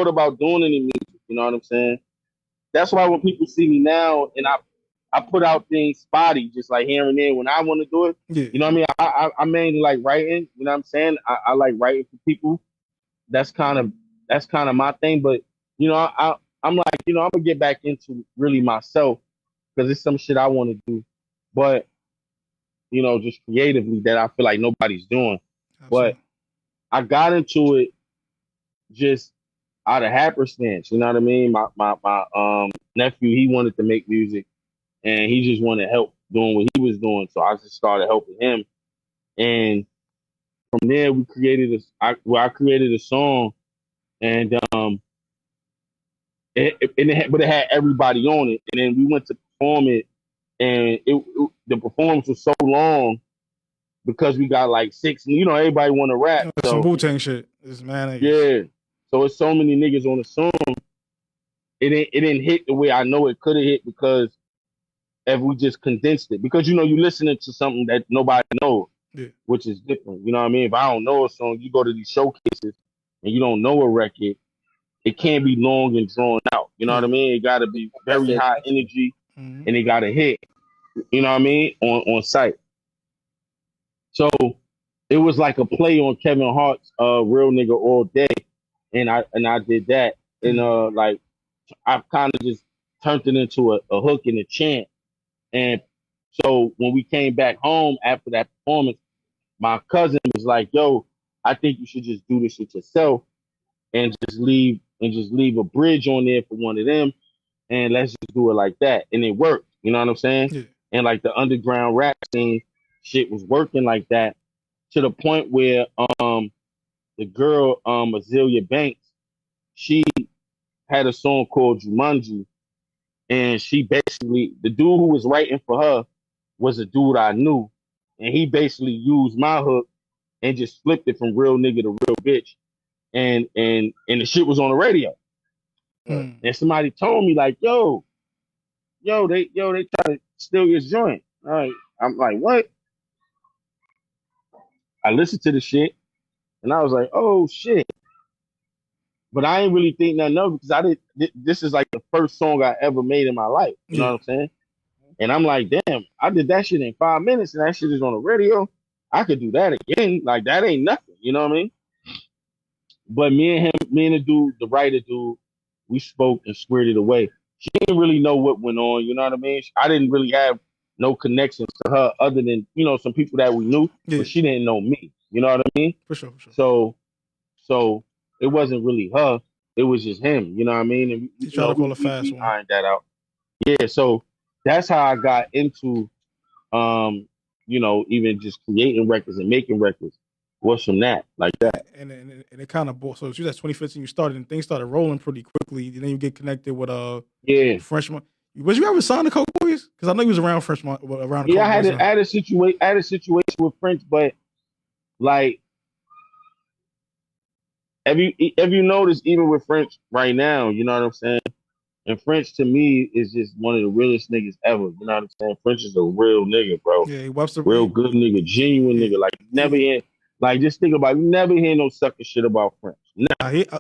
Speaker 9: about doing any music. You know what I'm saying? That's why when people see me now and I put out things spotty, just like here and there when I want to do it.
Speaker 2: Yeah.
Speaker 9: You know what I mean? I mainly like writing. You know what I'm saying? I like writing for people. That's kind of my thing. But you know, I'm like, you know, I'm gonna get back into really myself because it's some shit I want to do. But you know, just creatively that I feel like nobody's doing. Absolutely. But I got into it just out of happenstance. You know what I mean? My nephew, he wanted to make music. And he just wanted help doing what he was doing. So I just started helping him. And from there, I created a song. And it had everybody on it. And then we went to perform it. And the performance was so long because we got like 6. You know, everybody want to rap.
Speaker 2: Some Wu-Tang shit. This man.
Speaker 9: Yeah. So it's so many niggas on the song. It didn't hit the way I know it could have hit because if we just condensed it, because you know you listening to something that nobody knows, which is different. You know what I mean? If I don't know a song, you go to these showcases and you don't know a record, it can't be long and drawn out. You know what I mean? It got to be very high energy, and it got to hit. You know what I mean? On site. So it was like a play on Kevin Hart's "Real Nigga All Day," and I did that, and like I've kind of just turned it into a hook and a chant. And so when we came back home after that performance, my cousin was like, yo, I think you should just do this shit yourself and just leave a bridge on there for one of them. And let's just do it like that. And it worked. You know what I'm saying? Yeah. And like the underground rap scene shit was working like that to the point where the girl, Azealia Banks, she had a song called Jumanji. And she basically, the dude who was writing for her was a dude I knew. And he basically used my hook and just flipped it from real nigga to real bitch. and the shit was on the radio. And somebody told me like, yo, they try to steal your joint. All right. I'm like, what? I listened to the shit and I was like, oh shit. But I ain't really think nothing of it because I didn't. This is like the first song I ever made in my life. You know what I'm saying? And I'm like, damn, I did that shit in 5 minutes and that shit is on the radio. I could do that again. Like that ain't nothing. You know what I mean? But me and the dude, the writer dude, we spoke and squared it away. She didn't really know what went on. You know what I mean? I didn't really have no connections to her other than, some people that we knew, but she didn't know me. You know what I mean?
Speaker 2: For sure.
Speaker 9: So it wasn't really her. It was just him. You know what I mean? And
Speaker 2: you try to call a fast one.
Speaker 9: Ironed that out. Yeah. So that's how I got into, even just creating records and making records. Was from that, like that.
Speaker 2: And it kind of so she was at 2015 you started and things started rolling pretty quickly. And then you get connected with French. Was you ever signed to Coke Boys? Because I know you was around French around.
Speaker 9: Yeah, I had a situation with French, but like, have you noticed even with French right now? You know what I'm saying? And French to me is just one of the realest niggas ever. You know what I'm saying? French is a real nigga, bro.
Speaker 2: Yeah,
Speaker 9: real good nigga, genuine nigga. Like never hear. Like, just think about it. You never hear no sucker shit about French.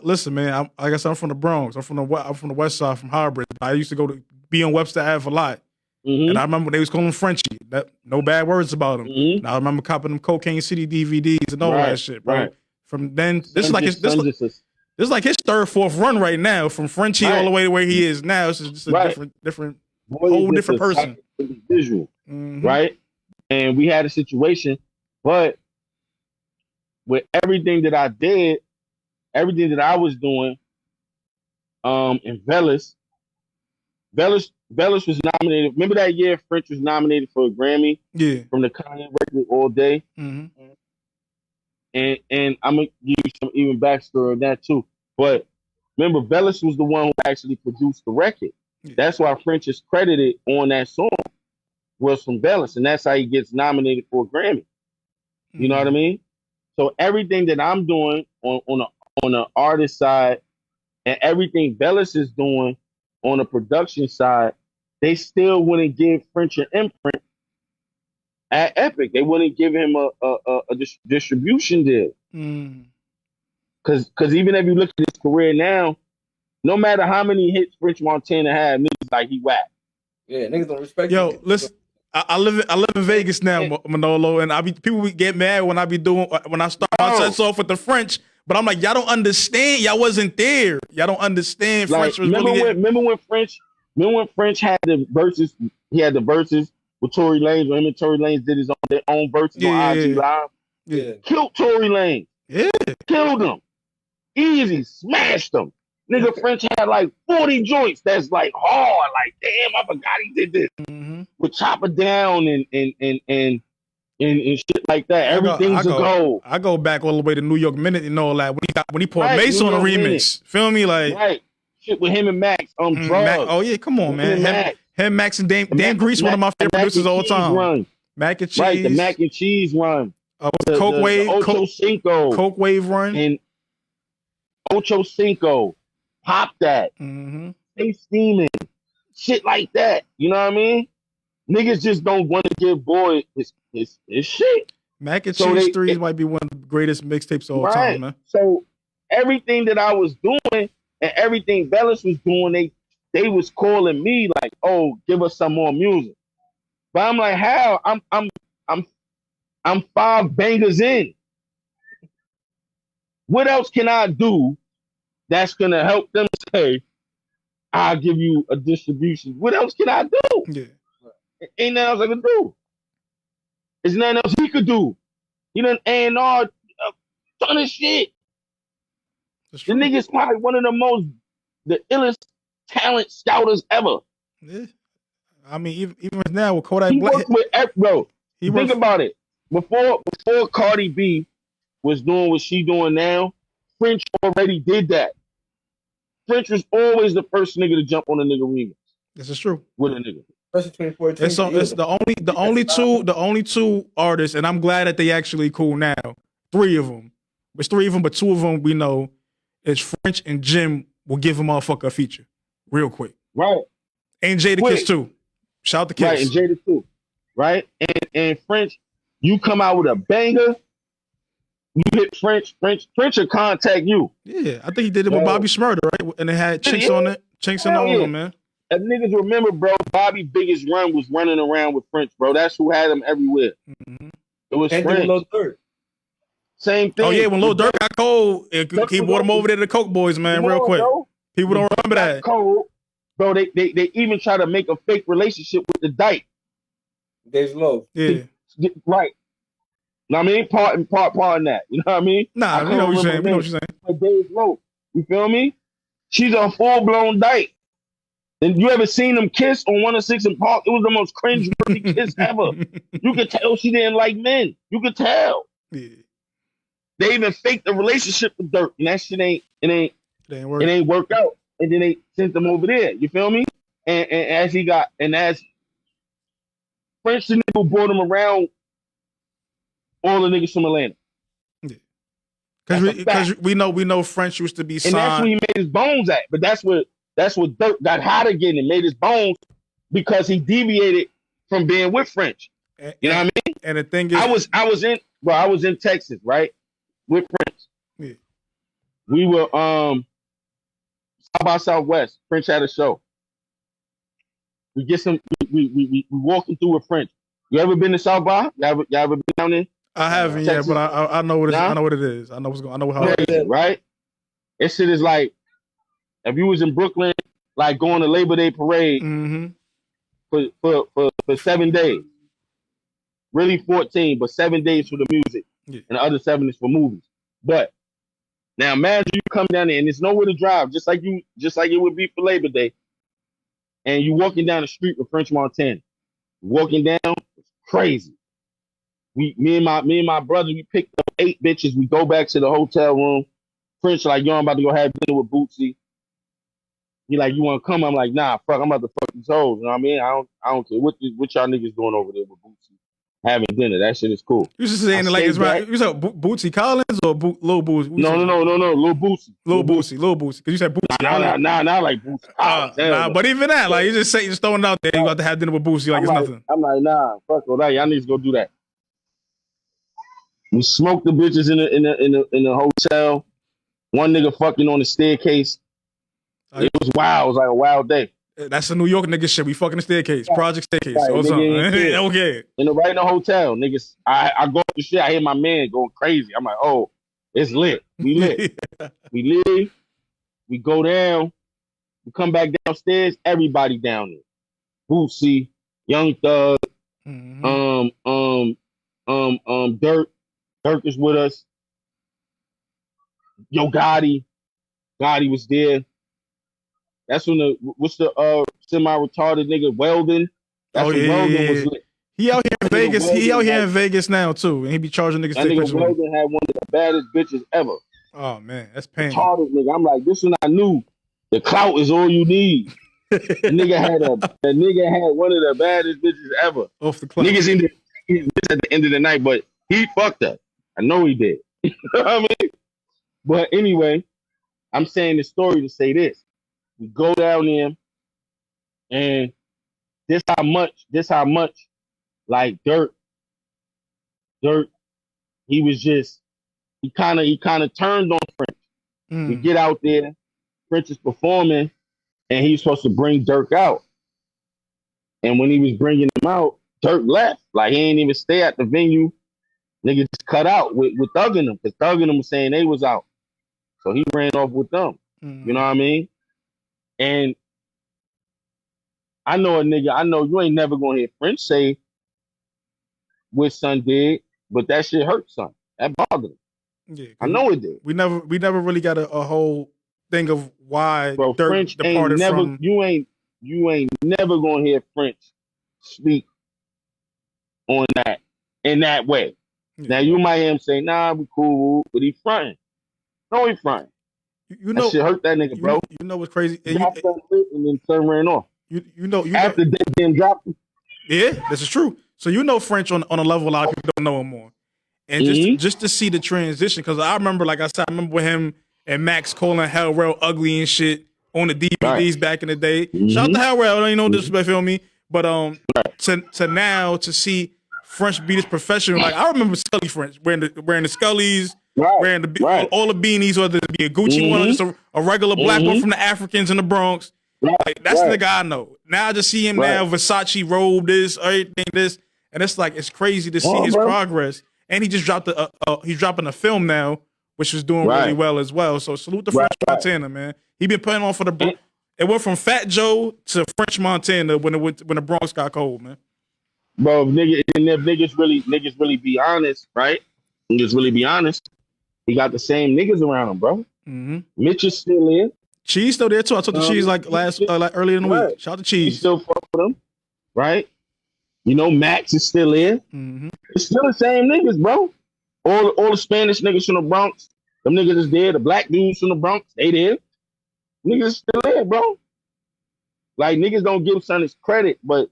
Speaker 2: Listen, man. Like I said, I'm from the Bronx. I'm from the West Side, from Harbor. I used to be on Webster Ave a lot. And I remember they was calling him Frenchie. No bad words about him. And I remember copping them Cocaine City DVDs and all that shit, bro.
Speaker 9: Right.
Speaker 2: From then, this is like his third, fourth run right now. From Frenchie all the way to where he is now. It's just a different whole different person.
Speaker 9: Visual, right? And we had a situation, but with everything that I did, everything that I was doing, in Velas was nominated. Remember that year French was nominated for a Grammy?
Speaker 2: Yeah.
Speaker 9: From the Kanye record All Day. And I'm gonna give you some even backstory on that too. But remember, Velas was the one who actually produced the record. Yeah. That's why French is credited on that song was from Velas, and that's how he gets nominated for a Grammy. You know what I mean? So everything that I'm doing on the artist side and everything Bellis is doing on the production side, they still wouldn't give French an imprint at Epic. They wouldn't give him a distribution deal. Because even if you look at his career now, no matter how many hits French Montana had, niggas like he whack.
Speaker 8: Yeah, niggas don't respect
Speaker 2: Yo, listen. I live in Vegas now, Manolo, and people get mad when I start my sets off with the French, but I'm like, y'all don't understand. Y'all wasn't there. Y'all don't understand.
Speaker 9: Like,
Speaker 2: French was
Speaker 9: remember when French had the verses? He had the verses with Tory Lanez. When him and Tory Lanez did their own verses on IG Live.
Speaker 2: Yeah,
Speaker 9: killed Tory Lanez.
Speaker 2: Yeah,
Speaker 9: killed him. Easy, smashed him. Nigga, French had like 40 joints that's like hard. Like, damn, I forgot he did this. With Chopper Down and shit like that. Everything's a goal.
Speaker 2: I go back all the way to New York Minute and all that. When he put Mace on a remix. Feel me? Like,
Speaker 9: right. Shit with him and Max on drugs.
Speaker 2: Oh yeah, come on, man. Him, Max and Dame Grease, one of my favorite producers all the time.
Speaker 9: Run.
Speaker 2: Mac and cheese.
Speaker 9: Right, the Mac and Cheese run.
Speaker 2: Coke Wave.
Speaker 9: The Ocho Cinco.
Speaker 2: Coke Wave run.
Speaker 9: And Ocho Cinco. Pop that. Stay steaming. Shit like that. You know what I mean? Niggas just don't want to give boy his shit.
Speaker 2: Mac and Cheese 3 might be one of the greatest mixtapes of all time, man.
Speaker 9: So everything that I was doing and everything Bellis was doing, they was calling me like, oh, give us some more music. But I'm like, how? I'm 5 bangers in. What else can I do that's gonna help them say, I'll give you a distribution? What else can I do?
Speaker 2: Yeah.
Speaker 9: Ain't nothing else I can do. There's nothing else he could do. He done A&R a ton of shit. The nigga's probably one of the illest talent scouters ever.
Speaker 2: Yeah. I mean, even now with Kodak
Speaker 9: he
Speaker 2: Black.
Speaker 9: Worked with bro. Think about it. Before Cardi B was doing what she doing now, French already did that. French was always the first nigga to jump on a nigga remix.
Speaker 2: This is true.
Speaker 9: With a nigga.
Speaker 8: Especially 2014.
Speaker 2: It's the only two artists, and I'm glad that they actually cool now. 3 of them. It's 3 of them, but 2 of them we know. is French and Jim will give a motherfucker a feature real quick.
Speaker 9: Right.
Speaker 2: And Jada Kiss too. Shout out to Kiss.
Speaker 9: Right, and Jada too. Right? And French, you come out with a banger, you hit French will contact you.
Speaker 2: Yeah, I think he did it with Bobby Shmurda, right? And it had chinks on it. Chinks and all of them, man.
Speaker 9: And niggas remember, bro, Bobby's biggest run was running around with French, bro. That's who had him everywhere.
Speaker 2: Mm-hmm.
Speaker 9: It was French. Same thing.
Speaker 2: Oh, yeah, when Lil Durk got cold, he brought him over there to the Coke Boys, man, real quick. Bro. People don't remember that.
Speaker 9: Cold, bro, they even try to make a fake relationship with the Dyke.
Speaker 8: There's love.
Speaker 2: Yeah.
Speaker 9: Right. Know what I mean? Part in that. You know what I mean?
Speaker 2: Nah, we know what you're saying. We know what you're saying.
Speaker 9: But Dave's low. You feel me? She's a full-blown Dyke. And you ever seen them kiss on 106 in Park? It was the most cringe-worthy kiss ever. You could tell she didn't like men. You could tell.
Speaker 2: Yeah.
Speaker 9: They even faked the relationship with Durk, and that shit ain't work out. And then they sent them over there. You feel me? And as French the nigga brought him around all the niggas from Atlanta.
Speaker 2: Because we know French used to be signed.
Speaker 9: And that's where he made his bones at. But that's what Durk got hot again and made his bones because he deviated from being with French. You know what I mean?
Speaker 2: And the thing is,
Speaker 9: I was in Texas, right? With French.
Speaker 2: Yeah.
Speaker 9: We were South by Southwest. French had a show. We walking through with French. You ever been to South by? You ever been down there?
Speaker 2: I haven't yet, but I know what it is. I know what it is. I know what's going. I know how it is.
Speaker 9: Right? That shit is like if you was in Brooklyn, like going to Labor Day parade for 7 days. Really 14, but 7 days for the music. Yeah. And the other 7 is for movies. But now imagine you come down there and there's nowhere to drive, just like it would be for Labor Day. And you walking down the street with French Montana. Walking down, it's crazy. Me and my brother, we picked up 8 bitches. We go back to the hotel room. French like, yo, I'm about to go have dinner with Bootsy. He like, you want to come? I'm like, nah, fuck, I'm about to fuck these hoes. You know what I mean? I don't care what y'all niggas doing over there with Bootsy. Having dinner, that shit is cool.
Speaker 2: You just saying it like it's right. You said Bootsy Collins or Lil Bootsy?
Speaker 9: No, Lil Bootsy.
Speaker 2: Lil Bootsy. Because you said Bootsy.
Speaker 9: Nah, like Bootsy.
Speaker 2: But even that, like you just throwing it out there. You got to have dinner with Bootsy like it's nothing.
Speaker 9: I'm like, nah, fuck all that. Y'all need to go do that. We smoked the bitches in the hotel. One nigga fucking on the staircase. It was wild. It was like a wild day.
Speaker 2: That's a New York nigga shit. We fucking the staircase, project staircase.
Speaker 9: Right,
Speaker 2: okay.
Speaker 9: In the hotel, niggas. I go up the shit. I hear my man going crazy. I'm like, oh, it's lit. We lit. We leave. We go down. We come back downstairs. Everybody down there. Bootsy, Young Thug, Durk. Durk is with us. Yo Gotti. Gotti was there. That's when what's the semi-retarded nigga Weldon? That's when Weldon was lit.
Speaker 2: He out here in Vegas. He out here in Vegas now too, and he be charging niggas.
Speaker 9: That nigga Weldon had one of the baddest bitches ever.
Speaker 2: Oh man, that's pain.
Speaker 9: Retarded nigga. I'm like, this one I knew. The clout is all you need. The nigga had one of the baddest bitches ever.
Speaker 2: Off the clout.
Speaker 9: Niggas in at the end of the night, but he fucked her. I know he did. You know what I mean? But anyway, I'm saying this story to say this. We go down there, and this how much, like Durk, he kind of turned on French. We get out there, French is performing, and he's supposed to bring Durk out. And when he was bringing him out, Durk left. Like, he ain't even stay at the venue. Nigga just cut out with thugging them, because thugging them was saying they was out. So he ran off with them. You know what I mean? And I know you ain't never gonna hear French say what son did, but that shit hurt son. That bothered him. Yeah, I know it did.
Speaker 2: We never really got a whole thing of why
Speaker 9: Bro,
Speaker 2: Durk
Speaker 9: French
Speaker 2: departed
Speaker 9: ain't never,
Speaker 2: from.
Speaker 9: You ain't never gonna hear French speak on that in that way. Yeah. Now you might hear him say, "Nah, we cool," but he fronting. No, he fronting.
Speaker 2: You know,
Speaker 9: that shit hurt that nigga, bro.
Speaker 2: You know what's crazy?
Speaker 9: And then son ran off.
Speaker 2: You know
Speaker 9: after they then dropped him.
Speaker 2: Yeah, this is true. So you know French on a level a lot of people don't know him more. And just to see the transition, because I remember, like I said, I remember him and Max calling Hell Rell ugly and shit on the DVDs back in the day. Shout out to Hell Rell, ain't no disrespect, feel me? But to now to see French be this professional, like I remember Scully French wearing the Scullys, wearing all the beanies, whether it be a Gucci one or just a regular black one from the Africans in the Bronx. Like, that's the guy I know. Now I just see him now, Versace robe, this, everything, this, and it's like it's crazy to see his progress. And he just dropped he's dropping a film now, which is doing really well as well. So salute to French Montana, man. He been putting on for the. It went from Fat Joe to French Montana when the Bronx got cold, man.
Speaker 9: Bro, if niggas really be honest, right? Niggas really be honest. He got the same niggas around him, bro. Mitch is still in.
Speaker 2: Cheese still there too. I took the Cheese like earlier in the week. Shout out to Cheese.
Speaker 9: He still fuck with him, right? You know, Max is still in. It's still the same niggas, bro. All the Spanish niggas from the Bronx, them niggas is there. The black dudes from the Bronx, they there. Niggas still there, bro. Like niggas don't give son his credit, but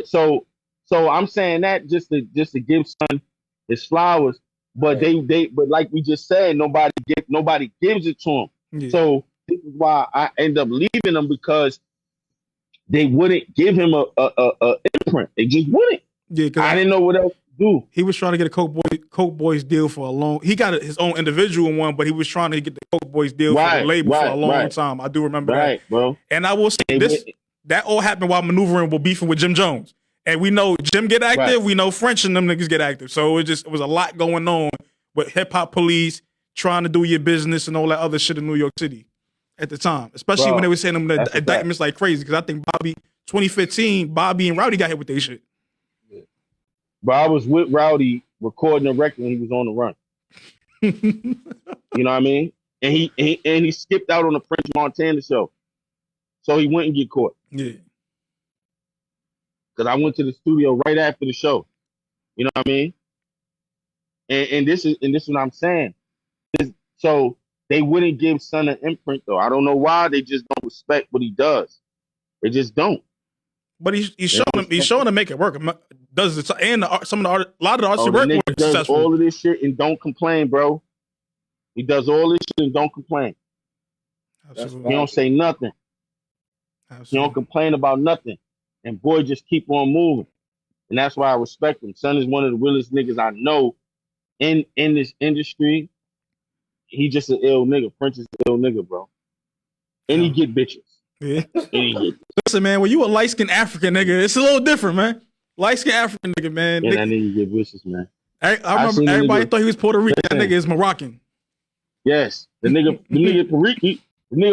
Speaker 9: so I'm saying that just to give son his flowers. But but like we just said, nobody gives it to him. Yeah. So this is why I end up leaving them, because they wouldn't give him a imprint. They just wouldn't. Yeah, I didn't know what else to do.
Speaker 2: He was trying to get a Coke Boys deal for a long. He got his own individual one, but he was trying to get the Coke Boys deal for the label for a long time. I do remember that, bro. And I will say that all happened while maneuvering with beefing with Jim Jones. And we know Jim get active. We know French and them niggas get active. So it was a lot going on with hip hop police trying to do your business and all that other shit in New York City at the time, especially when they were saying them the indictments like crazy. Because I think 2015, Bobby and Rowdy got hit with their shit.
Speaker 9: But I was with Rowdy recording a record when he was on the run. You know what I mean? And he skipped out on the French Montana show, so he wouldn't get caught. Yeah. Because I went to the studio right after the show. You know what I mean? And this is what I'm saying. So they wouldn't give Son an imprint though. I don't know why. They just don't respect what he does. They just don't.
Speaker 2: But he's showing to make it work. Does it, and a lot of the artists he work with
Speaker 9: does
Speaker 2: successful.
Speaker 9: All of this shit and don't complain, bro. He does all this shit and don't complain. Absolutely. He don't say nothing. Absolutely. He don't complain about nothing. And boy, just keep on moving. And that's why I respect him. Son is one of the realest niggas I know in this industry. He just an ill nigga. French is an ill nigga, bro. And he get bitches.
Speaker 2: Yeah. Listen, man, when you a light-skinned African nigga, it's a little different, man. Light-skinned African nigga, man.
Speaker 9: Yeah, that nigga get bitches, man.
Speaker 2: I remember everybody thought he was Puerto Rican. That nigga is Moroccan.
Speaker 9: Yes. The nigga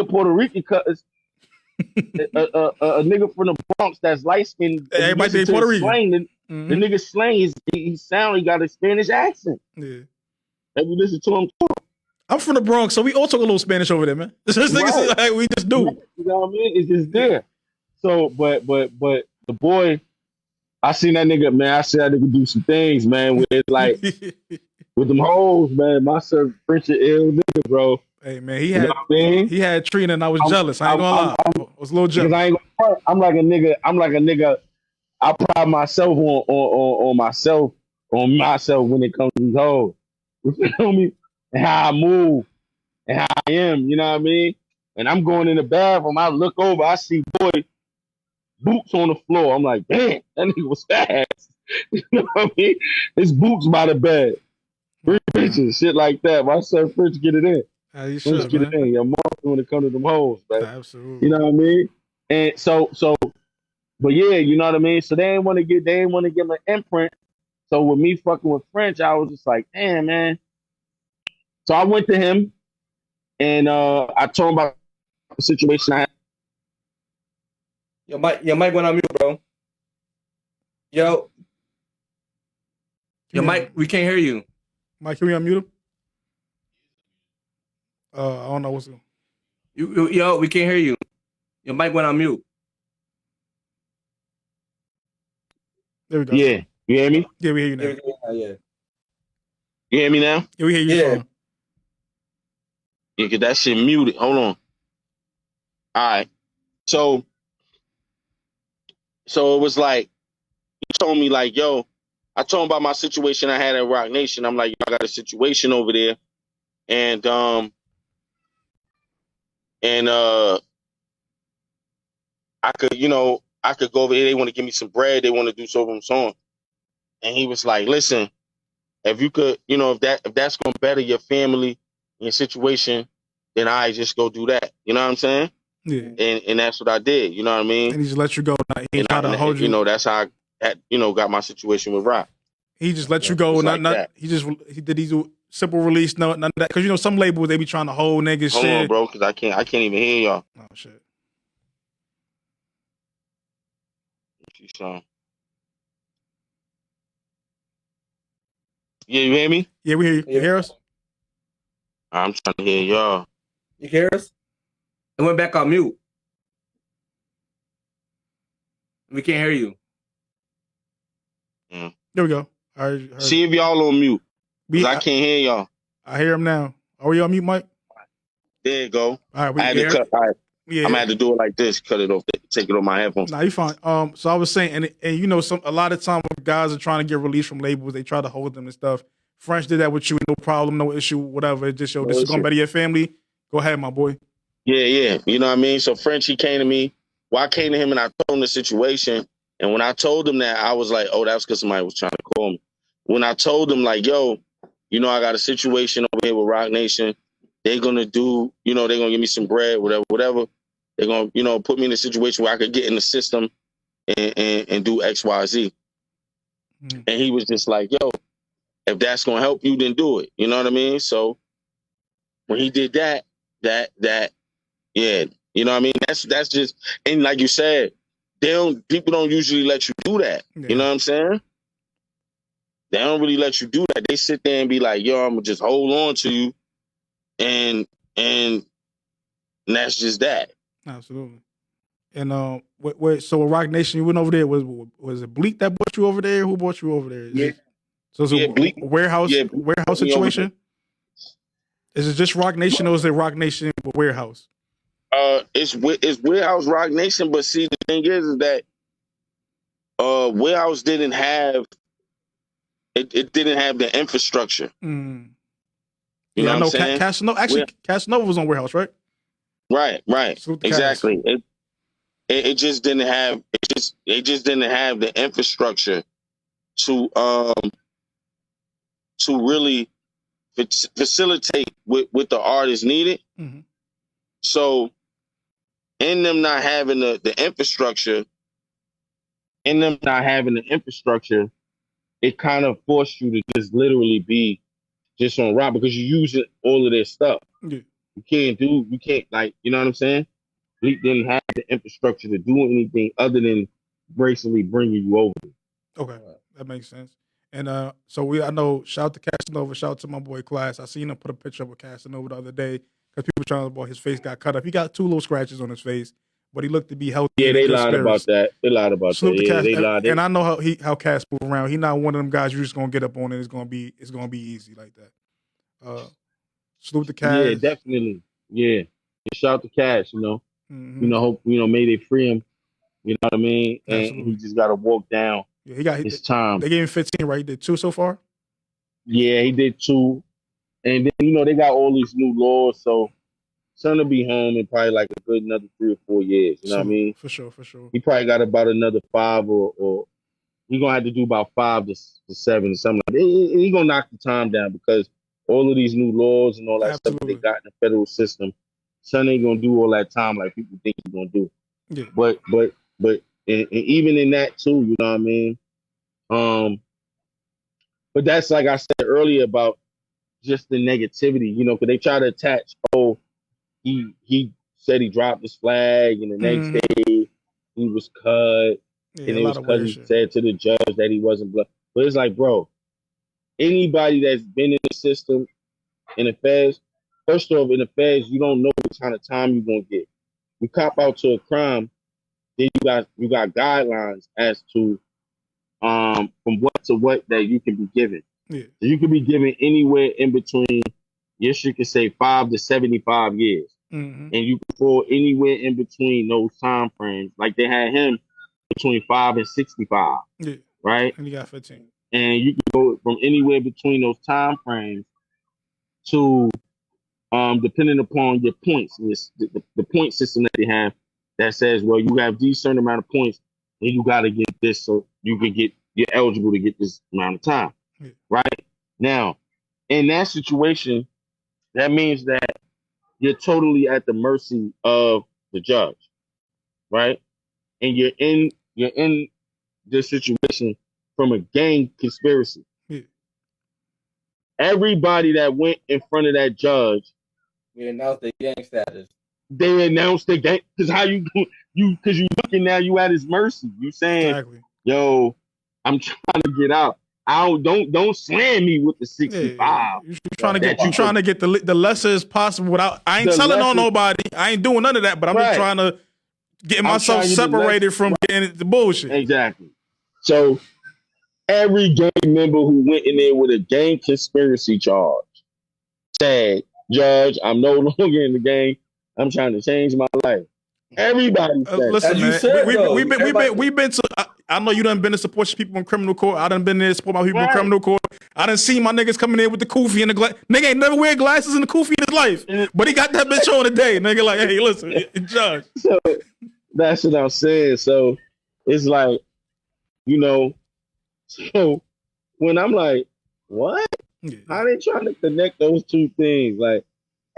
Speaker 9: Puerto Rican cuts a nigga from the Bronx that's light-skinned.
Speaker 2: Everybody think Puerto Rican.
Speaker 9: The nigga slang, he got a Spanish accent. Yeah. Have you listened to him talk?
Speaker 2: I'm from the Bronx, so we all talk a little Spanish over there, man. This niggas like we just do.
Speaker 9: You know what I mean? It's just there. So, but the boy, I seen that nigga, man. I seen that nigga do some things, man. With it, like with them hoes, man. My son French an ill nigga, bro.
Speaker 2: Hey man, he had Trina, and I was jealous. I ain't gonna lie. I was a little jealous.
Speaker 9: I ain't gonna front. I'm like a nigga. I pride myself on myself when it comes to these hoes. You feel me? And how I move and how I am, you know what I mean? And I'm going in the bathroom, I look over, I see boy boots on the floor. I'm like, damn, that nigga was fast. You know what I mean? His boots by the bed. 3 bitches, shit like that. My son French get it in.
Speaker 2: You should,
Speaker 9: get it in. Your mom when it comes to them hoes, man.
Speaker 2: Absolutely.
Speaker 9: You know what I mean? And so, but yeah, you know what I mean? So they ain't want to give an imprint. So with me fucking with French, I was just like, damn, man. So I went to him and I told him about the situation I had.
Speaker 8: Your mic went on mute, bro. Yo, mic, we can't hear you.
Speaker 2: Mike, can we unmute him? I don't know what's going on.
Speaker 8: Yo, we can't hear you. Your mic went on mute.
Speaker 2: There we go.
Speaker 9: Yeah. You hear me?
Speaker 2: Yeah, we hear you now.
Speaker 8: Yeah.
Speaker 9: You hear me now?
Speaker 2: Yeah, we hear you.
Speaker 8: Yeah.
Speaker 9: Yeah, cause that shit muted. Hold on. All right. So it was like, he told me like, yo, I told him about my situation I had at Rock Nation. I'm like, yo, I got a situation over there. And
Speaker 4: and I could go over here. They want to give me some bread. They want to do so and so on. And he was like, listen, if you could, if that's going to better your family, your situation, then I just go do that. You know what I'm saying?
Speaker 2: Yeah.
Speaker 4: And that's what I did. You know what I mean?
Speaker 2: And he just let you go. He ain't try to hold you.
Speaker 4: That's how I got my situation with Rock.
Speaker 2: He just let you go. He did these simple release, none of that. Because some labels they be trying to hold niggas.
Speaker 4: Hold
Speaker 2: shit.
Speaker 4: on, bro, because I can't even hear y'all.
Speaker 2: Oh shit.
Speaker 4: Yeah, you hear me?
Speaker 2: Yeah, we hear you. You hear us?
Speaker 4: I'm trying to hear y'all.
Speaker 8: You hear us? It went back on mute. We can't hear you.
Speaker 4: Yeah.
Speaker 2: There we go.
Speaker 4: See if y'all on mute. I can't hear y'all.
Speaker 2: I hear him now. Are we on mute, Mike?
Speaker 4: There you go.
Speaker 2: All right,
Speaker 4: I had to cut. All right.
Speaker 2: Yeah.
Speaker 4: I'm gonna have to do it like this. Cut it off. Take it off my headphones.
Speaker 2: Nah, you fine. So I was saying, and a lot of time when guys are trying to get released from labels, they try to hold them and stuff. French did that with you, no problem, no issue, whatever. It's just this is gonna better your family. Go ahead, my boy.
Speaker 4: Yeah. You know what I mean? So French, he came to me. Well, I came to him and I told him the situation. And when I told him that, I was like, oh, that's because somebody was trying to call me. When I told him, like, yo, I got a situation over here with Rock Nation. They're gonna do, they're gonna give me some bread, whatever. They're gonna, put me in a situation where I could get in the system and do X, Y, Z. And he was just like, yo, if that's gonna help you, then do it. You know what I mean? So when he did that, yeah, you know what I mean? That's just, and like you said, people don't usually let you do that. Yeah. You know what I'm saying? They don't really let you do that. They sit there and be like, yo, I'm gonna just hold on to you. And that's just that.
Speaker 2: Absolutely. And so with Rock Nation, you went over there. Was it Bleak that brought you over there? Who brought you over there? So it's a
Speaker 4: Bleak,
Speaker 2: warehouse situation? Is it just Rock Nation or is it Rock Nation warehouse?
Speaker 4: It's warehouse Rock Nation, but see the thing is that warehouse didn't have the infrastructure.
Speaker 2: Mm.
Speaker 4: You know what I'm saying?
Speaker 2: Casanova was on warehouse, right?
Speaker 4: Right. Exactly. It just didn't have the infrastructure to really facilitate what the artist needed. Mm-hmm. So in them not having the infrastructure, it kind of forced you to just literally be just on Rock because you're using all of their stuff.
Speaker 2: Yeah.
Speaker 4: You can't like, you know what I'm saying? Bleak didn't have the infrastructure to do anything other than gracefully bringing you over.
Speaker 2: Okay, that makes sense. And I know, shout out to Casanova, shout out to my boy Class. I seen him put a picture up with Casanova the other day because people were trying to, boy, his face got cut up. He got 2 little scratches on his face, but he looked to be healthy.
Speaker 4: Yeah, they lied about that. They lied about that. Yeah, they lied.
Speaker 2: And I know how Cass move around. He's not one of them guys you're just gonna get up on and it's gonna be easy like that. Salute to Cass.
Speaker 4: Yeah, definitely. Yeah. Shout out to Cass, Mm-hmm. Hope, may they free him. You know what I mean? And Absolutely. He just got to walk down his time.
Speaker 2: They gave him 15, right? He did 2 so far?
Speaker 4: Yeah, he did 2. And then, they got all these new laws. So, son will be home in probably like a good another 3 or 4 years. You know what I mean?
Speaker 2: For sure.
Speaker 4: He probably got about another 5 or he's going to have to do about 5 to 7 or something like that. He's going to knock the time down because all of these new laws and all that stuff that they got in the federal system, son ain't gonna do all that time like people think he's gonna do.
Speaker 2: Yeah.
Speaker 4: But and even in that too, you know what I mean? But that's like I said earlier about just the negativity, because they try to attach, he said he dropped his flag and the next day he was cut. And it was because he said to the judge that he wasn't blood. But it's like, bro, anybody that's been in the system, in the feds, first off, in the feds, you don't know what kind of time you're gonna get. You cop out to a crime, then you got guidelines as to from what to what that you can be given.
Speaker 2: Yeah.
Speaker 4: So you can be given anywhere in between, yes, you can say 5 to 75 years.
Speaker 2: Mm-hmm.
Speaker 4: And you can fall anywhere in between those time frames. Like they had him between 5 and 65.
Speaker 2: Yeah.
Speaker 4: Right?
Speaker 2: And you got 15.
Speaker 4: And you can go from anywhere between those time frames to
Speaker 9: depending upon your points, the point system that they have that says, well, you have these certain amount of points, and you got to get this so you're eligible to get this amount of time, right? Now, in that situation, that means that you're totally at the mercy of the judge, right? And you're in this situation from a gang conspiracy. Everybody that went in front of that judge,
Speaker 8: We announced the gang status.
Speaker 9: they announced the gang. Because how you looking now, you at his mercy. You saying,
Speaker 2: Exactly.
Speaker 9: yo, I'm trying to get out. Don't slam me with the 65.
Speaker 2: Yeah. You trying to get the lesser as possible without. I ain't telling on nobody. I ain't doing none of that. But I'm just trying to get myself separated from getting the bullshit.
Speaker 9: Exactly. So every gang member who went in there with a gang conspiracy charge said, "Judge, I'm no longer in the gang. I'm trying to change my life." Everybody said,
Speaker 2: listen, man, we've been to. I know you done been to support people in criminal court. I done been there to support my people in criminal court. I done seen my niggas coming in with the kufi and the glass. Nigga ain't never wear glasses and the kufi in his life, but he got that bitch on today. Nigga like, hey, listen, judge.
Speaker 9: So that's what I'm saying. So it's like, so when I'm like, what? How they trying to connect those two things? Like,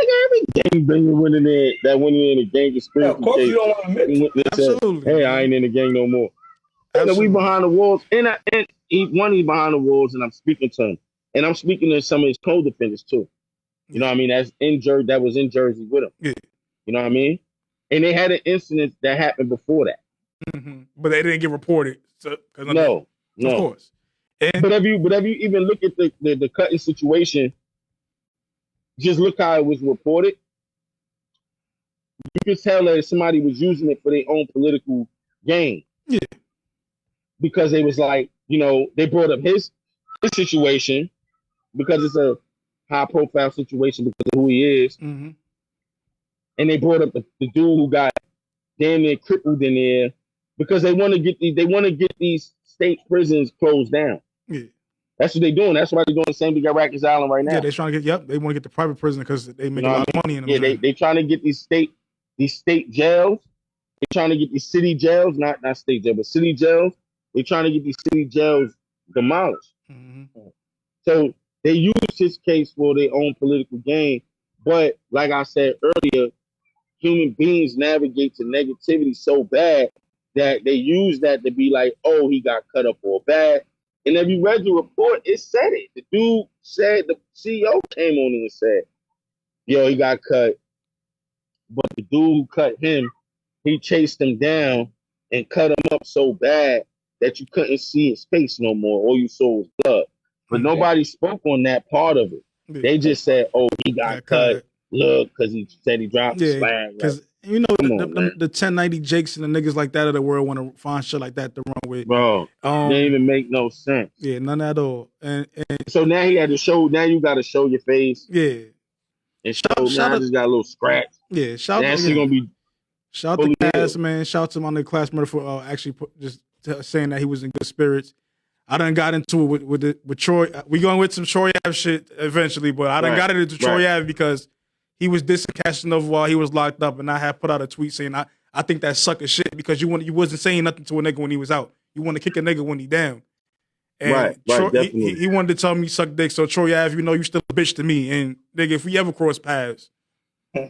Speaker 9: every gang banger went in there that went in a gang conspiracy.
Speaker 8: Of course, you don't want to admit it.
Speaker 2: Absolutely.
Speaker 9: Hey, I ain't in the gang no more. And we behind the walls, and he's behind the walls, and I'm speaking to him, and I'm speaking to some of his co-defendants too. You know what I mean? That was in Jersey with him.
Speaker 2: Yeah.
Speaker 9: You know what I mean? And they had an incident that happened before that.
Speaker 2: Mm-hmm. But they didn't get reported. So,
Speaker 9: no.
Speaker 2: Of course.
Speaker 9: But if you even look at the cutting situation, just look how it was reported. You could tell that somebody was using it for their own political gain.
Speaker 2: Yeah.
Speaker 9: Because they was like, they brought up his situation because it's a high profile situation because of who he is.
Speaker 2: Mm-hmm.
Speaker 9: And they brought up the dude who got damn near crippled in there because they want to get these state prisons closed down.
Speaker 2: Yeah.
Speaker 9: That's what they're doing. That's why they're doing the same thing at Rikers Island right now.
Speaker 2: Yeah, they're trying to get. They want to get the private prison because they make a lot of money in them.
Speaker 9: Yeah, they trying to get these state jails. They're trying to get these city jails, not state jail, but city jails. They're trying to get these city jails demolished.
Speaker 2: Mm-hmm.
Speaker 9: So they use his case for their own political gain. But like I said earlier, human beings navigate to negativity so bad that they use that to be like, oh, he got cut up or bad. And if you read the report, it said it. The dude said, the CEO came on and said, yo, he got cut. But the dude who cut him, he chased him down and cut him up so bad that you couldn't see his face no more. All you saw was blood. But nobody spoke on that part of it.
Speaker 2: Yeah.
Speaker 9: They just said, oh, he got cut. Look, because he said he dropped the swag.
Speaker 2: Because, the 1090 Jakes and the niggas like that of the world want to find shit like that to run with.
Speaker 9: Bro, they didn't even make no sense.
Speaker 2: Yeah, none at all. And
Speaker 9: so now he had to show, now you got to show your face.
Speaker 2: Yeah.
Speaker 9: And show, now I just got a little scratch.
Speaker 2: Yeah, shout out to Cass, man. Shout out to my nigga classmate for actually saying that he was in good spirits. I done got into it with Troy. We going with some Troy Ave shit eventually, but I done got it into Troy Ave because he was dissing Casanova while he was locked up, and I had put out a tweet saying I think that's sucker shit because you wasn't saying nothing to a nigga when he was out. You want to kick a nigga when he down. And Troy, he wanted to tell me suck dick. So Troy Ave, you still a bitch to me. And nigga, if we ever cross paths,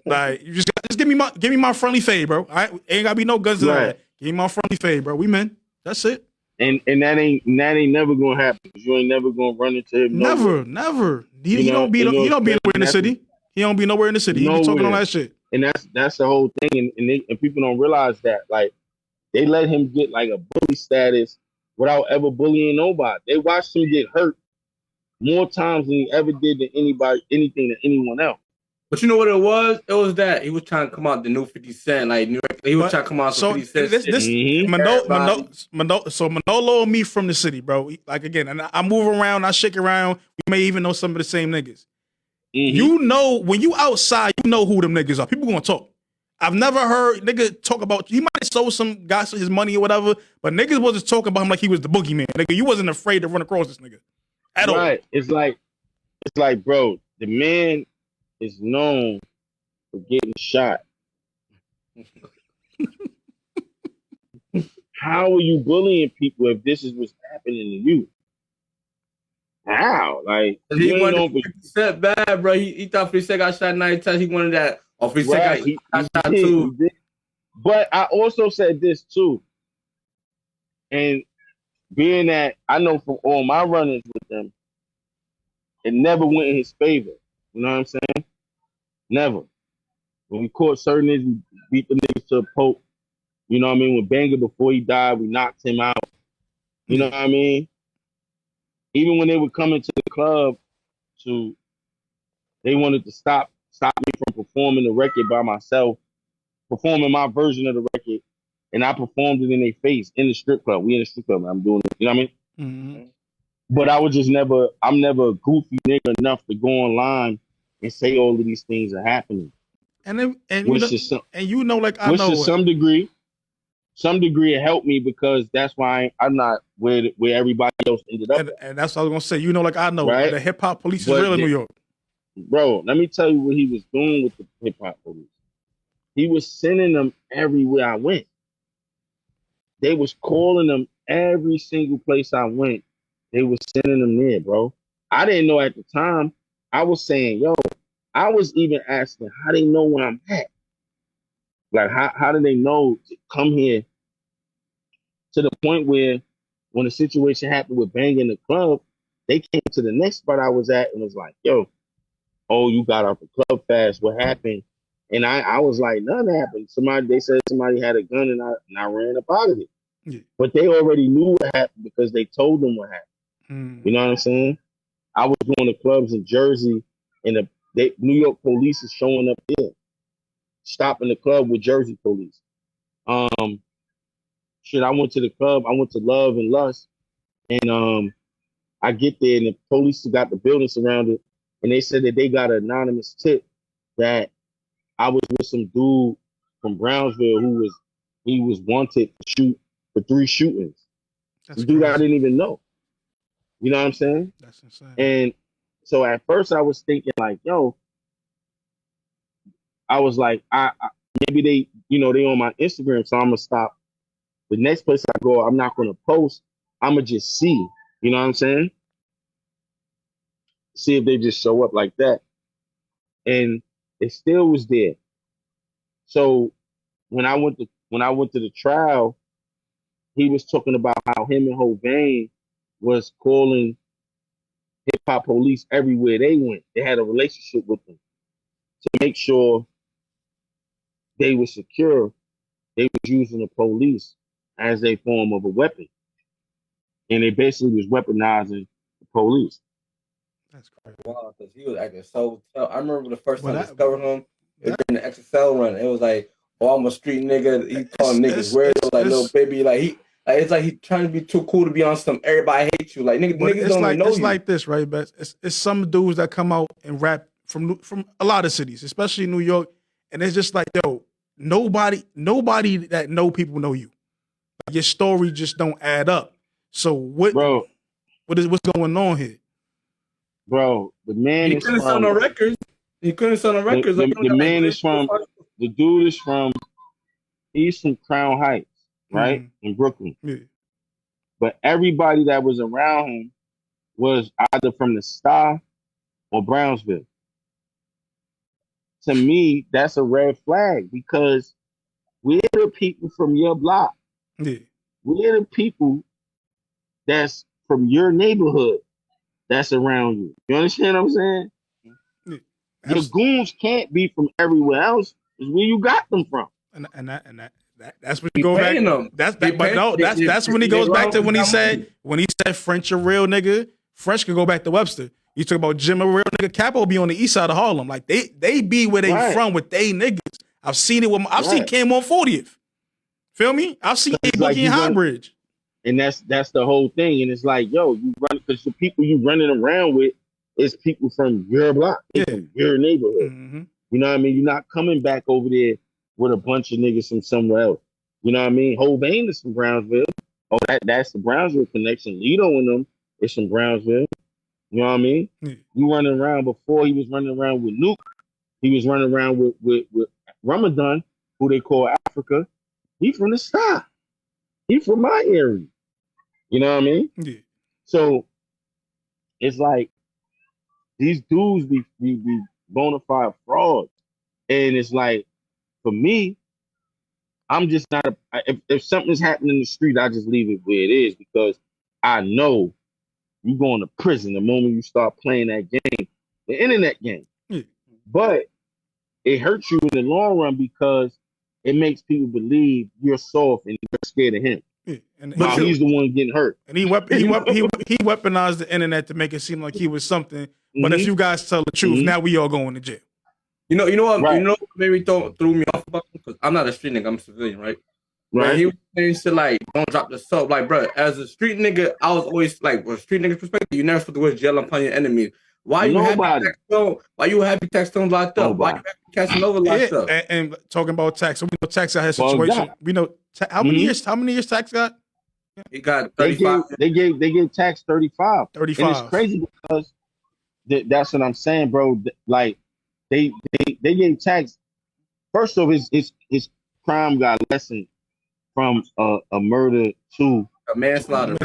Speaker 2: like you just give me my friendly fade, bro. Ain't gotta be no guns in that. Give me my friendly fade, bro. We men. That's it.
Speaker 9: And that ain't never gonna happen. You ain't never gonna run into him.
Speaker 2: Never. He don't be nowhere in the city. He don't be nowhere in the city. He be talking all that shit.
Speaker 9: And that's the whole thing. And people don't realize that. Like, they let him get like a bully status without ever bullying nobody. They watched him get hurt more times than he ever did to anything to anyone else.
Speaker 8: But you know what it was? It was that he was trying to come out the new 50 Cent. Like, he was trying to come out some 50 Cent.
Speaker 2: So Manolo and me from the city, bro. Like, again, and I move around, I shake around. We may even know some of the same niggas. Mm-hmm. When you outside, you know who them niggas are. People gonna talk. I've never heard nigga talk about, he might have sold some guys his money or whatever, but niggas wasn't talking about him like he was the boogeyman. Nigga, you wasn't afraid to run across this nigga at all.
Speaker 9: Right. It's like, bro, the man is known for getting shot. How are you bullying people if this is what's happening to you? How? Like,
Speaker 8: He
Speaker 9: you ain't
Speaker 8: wanted
Speaker 9: know,
Speaker 8: 50 Cent bad, bro. He thought 50 Cent got shot 9 times. He wanted that. Oh, 50 Cent
Speaker 9: right?
Speaker 8: got shot
Speaker 9: He
Speaker 8: too.
Speaker 9: did. But I also said this too, and being that I know from all my run-ins with them, it never went in his favor. You know what I'm saying? Never. When we caught certain niggas, we beat the niggas to a poke. You know what I mean? When Banger, before he died, we knocked him out. You know what I mean? Even when they would come into the club they wanted to stop me from performing the record by myself, performing my version of the record, and I performed it in their face in the strip club. We in the strip club, I'm doing it. You know what I mean?
Speaker 2: Mm-hmm.
Speaker 9: But I'm never a goofy nigga enough to go online and say all of these things are happening.
Speaker 2: And then, and
Speaker 9: Which
Speaker 2: you know, like I
Speaker 9: which
Speaker 2: know,
Speaker 9: to some degree it helped me because that's why I'm not where everybody else ended up.
Speaker 2: and that's what I was gonna say. You know, like I know,
Speaker 9: Right?
Speaker 2: the hip hop police
Speaker 9: But
Speaker 2: is real in New York.
Speaker 9: Bro, let me tell you what he was doing with the hip hop police. He was sending them everywhere I went. They was calling them every single place I went. They was sending them there, bro. I didn't know at the time. I was saying, yo, I was even asking how they know where I'm at. Like, how do they know to come here? To the point where when the situation happened with Bang in the club, they came to the next spot I was at and was like, yo, oh, you got off the club fast. What happened? And I was like, nothing happened. They said somebody had a gun and I ran up out of it.
Speaker 2: Yeah.
Speaker 9: But they already knew what happened because they told them what happened. You know what I'm saying? I was going to clubs in Jersey and New York police is showing up there, stopping the club with Jersey police. I went to the club. I went to Love and Lust, and I get there and the police got the building surrounded, and they said that they got an anonymous tip that I was with some dude from Brownsville who was wanted for 3 shootings.
Speaker 2: That's
Speaker 9: The dude
Speaker 2: crazy.
Speaker 9: I didn't even know. You know what I'm saying?
Speaker 2: That's insane.
Speaker 9: And so at first I was thinking like, yo, I was like, I maybe they on my Instagram, so I'm gonna stop. The next place I go, I'm not gonna post. I'm gonna just see. You know what I'm saying? See if they just show up like that. And it still was there. So when I went to the trial, he was talking about how him and Hovain was calling hip hop police everywhere they went. They had a relationship with them to make sure they were secure. They was using the police as a form of a weapon, and they basically was weaponizing the police.
Speaker 2: That's crazy.
Speaker 8: Wow, because he was acting so tough. I remember the first time I
Speaker 2: Well,
Speaker 8: discovered him, it was during the XSL run. It was like, oh, I'm a street nigga. He calling niggas weird, like little baby. It's like he trying to be too cool to be on some everybody hates you. Like niggas don't even know
Speaker 2: it's
Speaker 8: you.
Speaker 2: like this, right? But it's some dudes that come out and rap from a lot of cities, especially New York, and it's just like, yo, nobody that know people know you. Like, your story just don't add up. So what's going on here?
Speaker 9: Bro, the man
Speaker 8: He
Speaker 9: is
Speaker 8: couldn't sell no records. He couldn't sell no records.
Speaker 9: The dude is from, he's from Crown Heights, right? In Brooklyn.
Speaker 2: Yeah.
Speaker 9: But everybody that was around him was either from the Star or Brownsville. To me, that's a red flag because we're the people from your block.
Speaker 2: Yeah.
Speaker 9: We're the people that's from your neighborhood that's around you. You understand what I'm saying?
Speaker 2: Yeah.
Speaker 9: Your goons can't be from everywhere else. It's where you got them from.
Speaker 2: And that's when you go back. That's when he goes back to when he said French a real nigga. French could go back to Webster. You talk about Jim a real nigga. Capo be on the east side of Harlem. Like they be where they from with they niggas. I've seen it with I've seen Cam on 40th. Feel me? I've seen A Boogie in Highbridge.
Speaker 9: And that's the whole thing. And it's like, yo, you run because the people you running around with is people from your block, from your neighborhood.
Speaker 2: Mm-hmm.
Speaker 9: You know what I mean? You're not coming back over there with a bunch of niggas from somewhere else. You know what I mean? Hovain is from Brownsville. Oh, that's the Brownsville connection. Lito and them is from Brownsville. You know what I mean?
Speaker 2: Yeah.
Speaker 9: You running around before he was running around with Nuke. he was running around with Ramadan, who they call Africa. He from the stop. He from my area. You know what I mean?
Speaker 2: Yeah.
Speaker 9: So it's like these dudes be bona fide frauds. And it's like, for me, I'm just not if something's happening in the street, I just leave it where it is because I know you going to prison the moment you start playing that game, the internet game.
Speaker 2: Yeah.
Speaker 9: But it hurts you in the long run because it makes people believe you're soft and you're scared of him.
Speaker 2: Yeah. And
Speaker 9: While he's the one getting hurt.
Speaker 2: And he weaponized the internet to make it seem like he was something. But if you guys tell the truth, now we all going to jail.
Speaker 8: You know what?
Speaker 9: Right.
Speaker 8: You know what maybe threw me off about him? Because I'm not a street nigga, I'm a civilian, right?
Speaker 9: Right.
Speaker 8: And he was saying shit like, don't drop the soap. Like, bro, as a street nigga, I was always like, from a street nigga perspective, you never supposed to wish jail upon your enemies. Why you happy Tax Stone locked up? Why you happy Casanova locked up?
Speaker 2: And talking about Tax, so we know Tax got his situation. We know how many years Tax got?
Speaker 8: He got 35.
Speaker 9: They gave Tax 35.
Speaker 2: 35.
Speaker 9: And it's crazy because that's what I'm saying, bro. Like they gave Tax. First off, his crime got lessened from a murder to
Speaker 8: a manslaughter,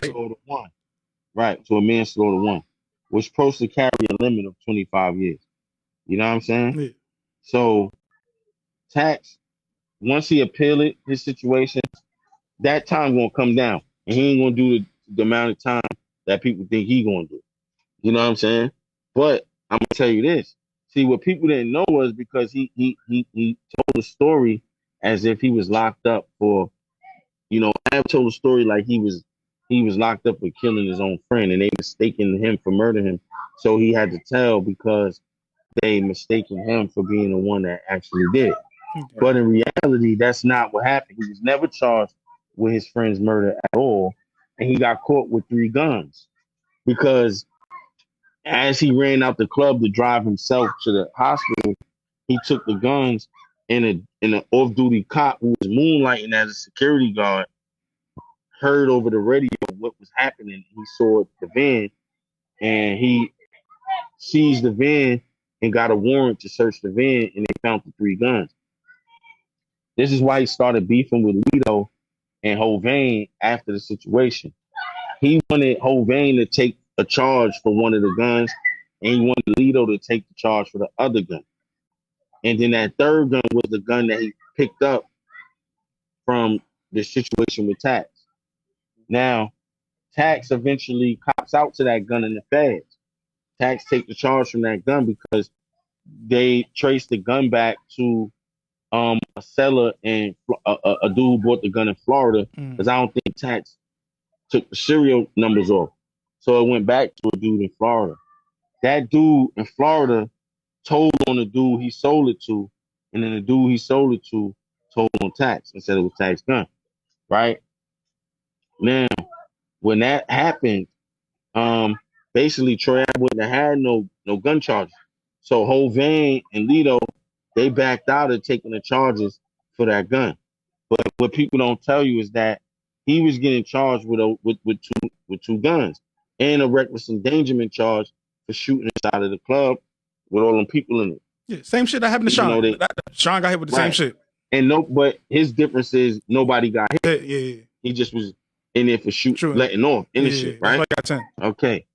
Speaker 9: one. Right, to a manslaughter one, which supposed to carry a limit of 25 years. You know what I'm saying?
Speaker 2: Yeah.
Speaker 9: So Tax, once he appeal it, his situation, that time gonna come down. And he ain't gonna do the amount of time that people think he gonna do. You know what I'm saying? But I'm gonna tell you this. See, what people didn't know was because he told the story as if he was locked up for, I told the story like he was locked up for killing his own friend and they mistaken him for murdering him. So he had to tell because they mistaken him for being the one that actually did. But in reality, that's not what happened. He was never charged with his friend's murder at all. And he got caught with 3 guns because as he ran out the club to drive himself to the hospital, he took the guns and an off-duty cop who was moonlighting as a security guard heard over the radio what was happening. He saw the van and he seized the van and got a warrant to search the van and they found the 3 guns. This is why he started beefing with Lito and Hovain after the situation. He wanted Hovain to take a charge for one of the guns and he wanted Lito to take the charge for the other gun. And then that third gun was the gun that he picked up from the situation with Tax. Now, Tax eventually cops out to that gun in the feds. Tax take the charge from that gun because they traced the gun back to a seller and a dude who bought the gun in Florida because I don't think Tax took the serial numbers off. So it went back to a dude in Florida. That dude in Florida told on the dude he sold it to, and then the dude he sold it to told on Tax and said it was Tax gun, right? Now, when that happened, basically Troy wouldn't have had no gun charges. So Hovain and Lito, they backed out of taking the charges for that gun. But what people don't tell you is that he was getting charged with 2 guns and a reckless endangerment charge for shooting inside of the club with all them people in it.
Speaker 2: Yeah, same shit that happened to Sean. Sean got hit with the same shit.
Speaker 9: And but his difference is nobody got hit.
Speaker 2: Yeah.
Speaker 9: He just was in there for letting off in the shit, right?
Speaker 2: I got 10.
Speaker 9: Okay.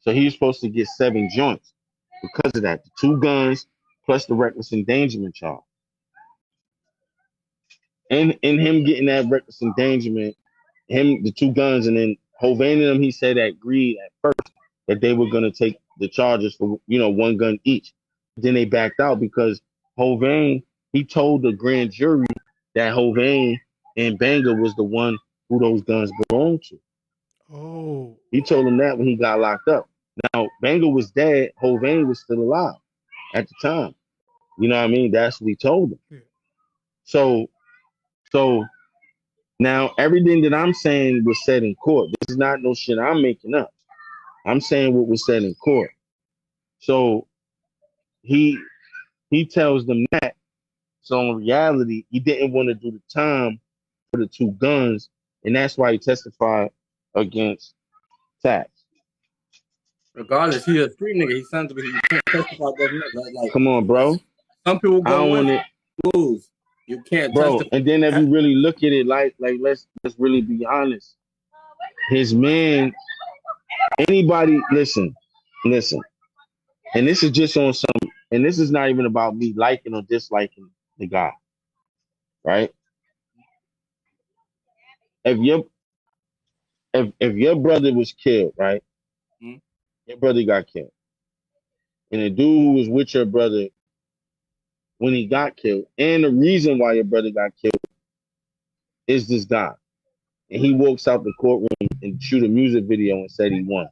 Speaker 9: So he was supposed to get 7 joints because of that. The 2 guns plus the reckless endangerment charge. And him getting that reckless endangerment, the 2 guns, and then Hovain and them, he said that agreed at first that they were going to take the charges for 1 gun each. Then they backed out because Hovain, he told the grand jury that Hovain and Banga was the one who those guns belonged to.
Speaker 2: Oh.
Speaker 9: He told him that when he got locked up. Now, Banga was dead. Hovain was still alive at the time. You know what I mean? That's what he told him.
Speaker 2: Yeah.
Speaker 9: So now everything that I'm saying was said in court. This is not no shit I'm making up. I'm saying what was said in court. So he tells them that. So in reality, he didn't want to do the time for the 2 guns, and that's why he testified against Tax.
Speaker 8: Regardless, he's a street nigga. He sounds to be, he can't testify. Like,
Speaker 9: come on, bro.
Speaker 8: Some people
Speaker 9: I don't
Speaker 8: go
Speaker 9: want
Speaker 8: with
Speaker 9: it,
Speaker 8: lose. You can't
Speaker 9: bro.
Speaker 8: justify.
Speaker 9: And then if you really look at it, like let's really be honest. His man, anybody, listen, and this is just on some, and this is not even about me liking or disliking the guy, right? If your brother was killed, right?
Speaker 8: Mhm.
Speaker 9: Your brother got killed, and the dude who was with your brother when he got killed, and the reason why your brother got killed is this guy, and he walks out the courtroom and shoot a music video and said he won.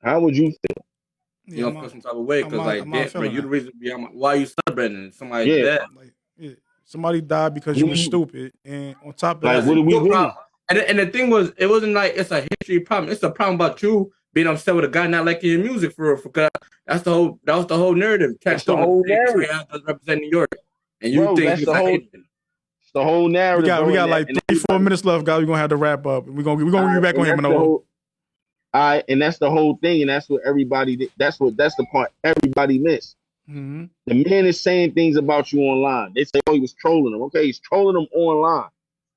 Speaker 9: How would you feel?
Speaker 8: You don't feel some type of way because, like,
Speaker 2: I'm not
Speaker 8: damn, bro,
Speaker 2: feeling
Speaker 8: you the
Speaker 2: that.
Speaker 8: reason behind why are you celebrating it? Somebody's
Speaker 9: Yeah.
Speaker 8: dead.
Speaker 2: Like, yeah, somebody died because you were stupid, and on top of
Speaker 9: Like,
Speaker 2: that,
Speaker 9: what do we
Speaker 8: Your
Speaker 9: really?
Speaker 8: problem. And the thing was, it wasn't like it's a history problem. It's a problem about you being upset with a guy not liking your music for that was the whole narrative.
Speaker 9: That's the whole narrative.
Speaker 8: Represent New York, and you
Speaker 9: Bro,
Speaker 8: think
Speaker 9: that's
Speaker 8: he's
Speaker 9: the
Speaker 8: a
Speaker 9: whole.
Speaker 8: hater.
Speaker 9: It's the whole narrative.
Speaker 2: we got
Speaker 9: bro,
Speaker 2: like
Speaker 9: and
Speaker 2: 3-4 minutes left, guys. We're gonna have to wrap up. We're gonna be back on him, Manolo.
Speaker 9: And that's the whole thing, and that's what everybody. That's the part everybody missed.
Speaker 2: Mm-hmm.
Speaker 9: The man is saying things about you online. They say, "Oh, he was trolling them." Okay, he's trolling them online.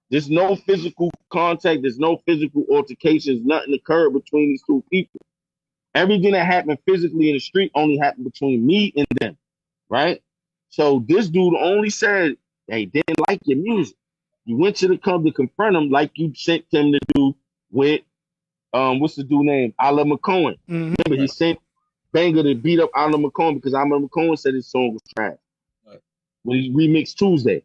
Speaker 9: There's no physical contact. There's no physical altercations. Nothing occurred between these two people. Everything that happened physically in the street only happened between me and them, right? So this dude only said they didn't like your music. You went to the club to confront him like you sent him to do with what's the dude name? Ala McCohen.
Speaker 2: Mm-hmm.
Speaker 9: Remember, he sent Banger to beat up Ala McCohen because Ala McCohen said his song was trash.
Speaker 8: Right.
Speaker 9: When he remixed Tuesday.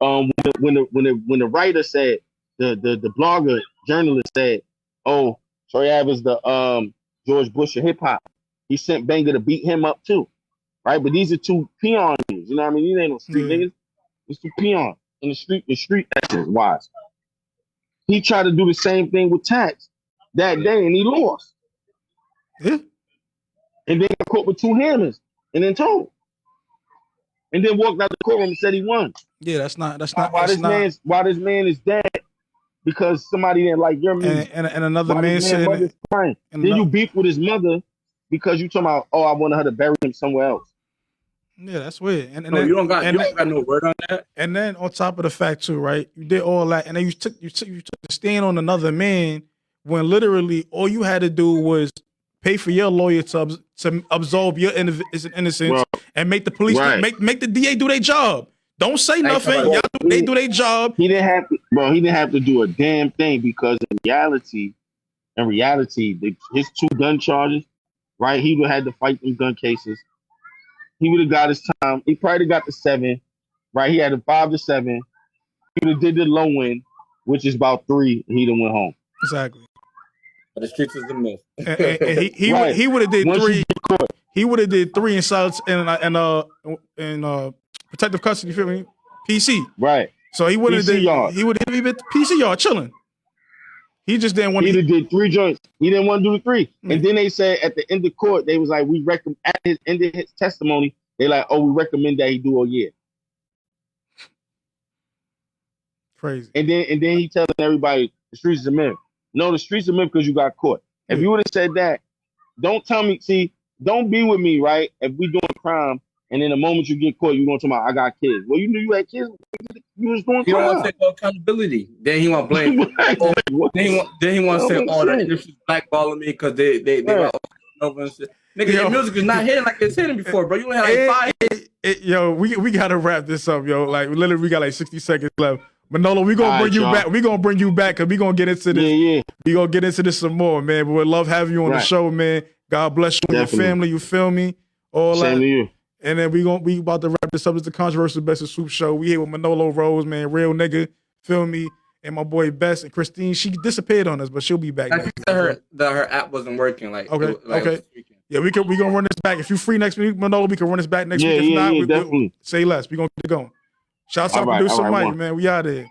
Speaker 9: When the writer said, the blogger journalist said, "Oh, Troy Ave is the George Bush of hip hop," he sent Banger to beat him up too, right? But these are two peon niggas, you know what I mean? These ain't no street niggas. It's two peon in the street essence wise. He tried to do the same thing with Tax that day, and he lost.
Speaker 2: Yeah.
Speaker 9: And then got caught with two hammers, and then told. And then walked out the courtroom and said he won.
Speaker 2: Yeah, that's not.
Speaker 9: Why this man is dead because somebody didn't like your music.
Speaker 2: And another man said,
Speaker 9: then you beef with his mother because you talking about, oh, I wanted her to bury him somewhere else.
Speaker 2: Yeah, that's weird. And
Speaker 8: No,
Speaker 2: then,
Speaker 8: you don't got no word on that.
Speaker 2: And then on top of the fact too, right? You did all that, and then you took the stand on another man when literally all you had to do was pay for your lawyer to absolve your innocence,
Speaker 9: Bro,
Speaker 2: and make the police make the DA do their job. Don't say nothing. They do their job.
Speaker 9: He didn't have to do a damn thing because in reality, his 2 gun charges, right? He would have had to fight them gun cases. He would have got his time. He probably got the 7, right? He had a 5 to 7. He would have did the low end, which is about 3, and he done went home.
Speaker 2: Exactly.
Speaker 8: But the streets is the myth.
Speaker 2: And he would have did 3. He would have did 3 in silence and protective custody. You feel me? PC.
Speaker 9: Right.
Speaker 2: So he would have did. He would have been PC yard chilling. He just didn't want.
Speaker 9: He did 3 joints. He didn't want to do the 3. And then they said at the end of court, they was like, we recommend at his end of his testimony, they like, oh, we recommend that he do a year.
Speaker 2: Crazy.
Speaker 9: And then he telling everybody the streets is a myth. No, the streets are myth because you got caught. If you would have said that, don't tell me. See, don't be with me, right? If we doing crime, and in the moment you get caught, you gonna talk about I got kids. Well, you knew you had kids. You was doing crime.
Speaker 8: He don't want to take no accountability. Then he want to blame. then he want to say, "Oh, that this is blackballing me because they got over and shit." Nigga, your music is not hitting like it's hitting before, bro. You only had like 5 hits.
Speaker 2: Yo, we gotta wrap this up, yo. Like literally, we got like 60 seconds left. Manolo, we gonna bring you back. We gonna bring you back because we gonna get into this. Yeah. We gonna get into this some more, man. But we love having you on the show, man. God bless you and your family. You feel me? All
Speaker 9: Same
Speaker 2: that.
Speaker 9: to you.
Speaker 2: And then we about to wrap this up. It's the Controversial Best of Swoop show. We here with Manolo Rose, man, real nigga. Feel me? And my boy Best and Christine. She disappeared on us, but she'll be back.
Speaker 8: I think her app wasn't working. Like
Speaker 2: okay. Yeah, we gonna run this back. If you free next week, Manolo, we can run this back next week. If not,
Speaker 9: definitely.
Speaker 2: Say less. We gonna get it going. Shout out to producer Mike, man. We out there.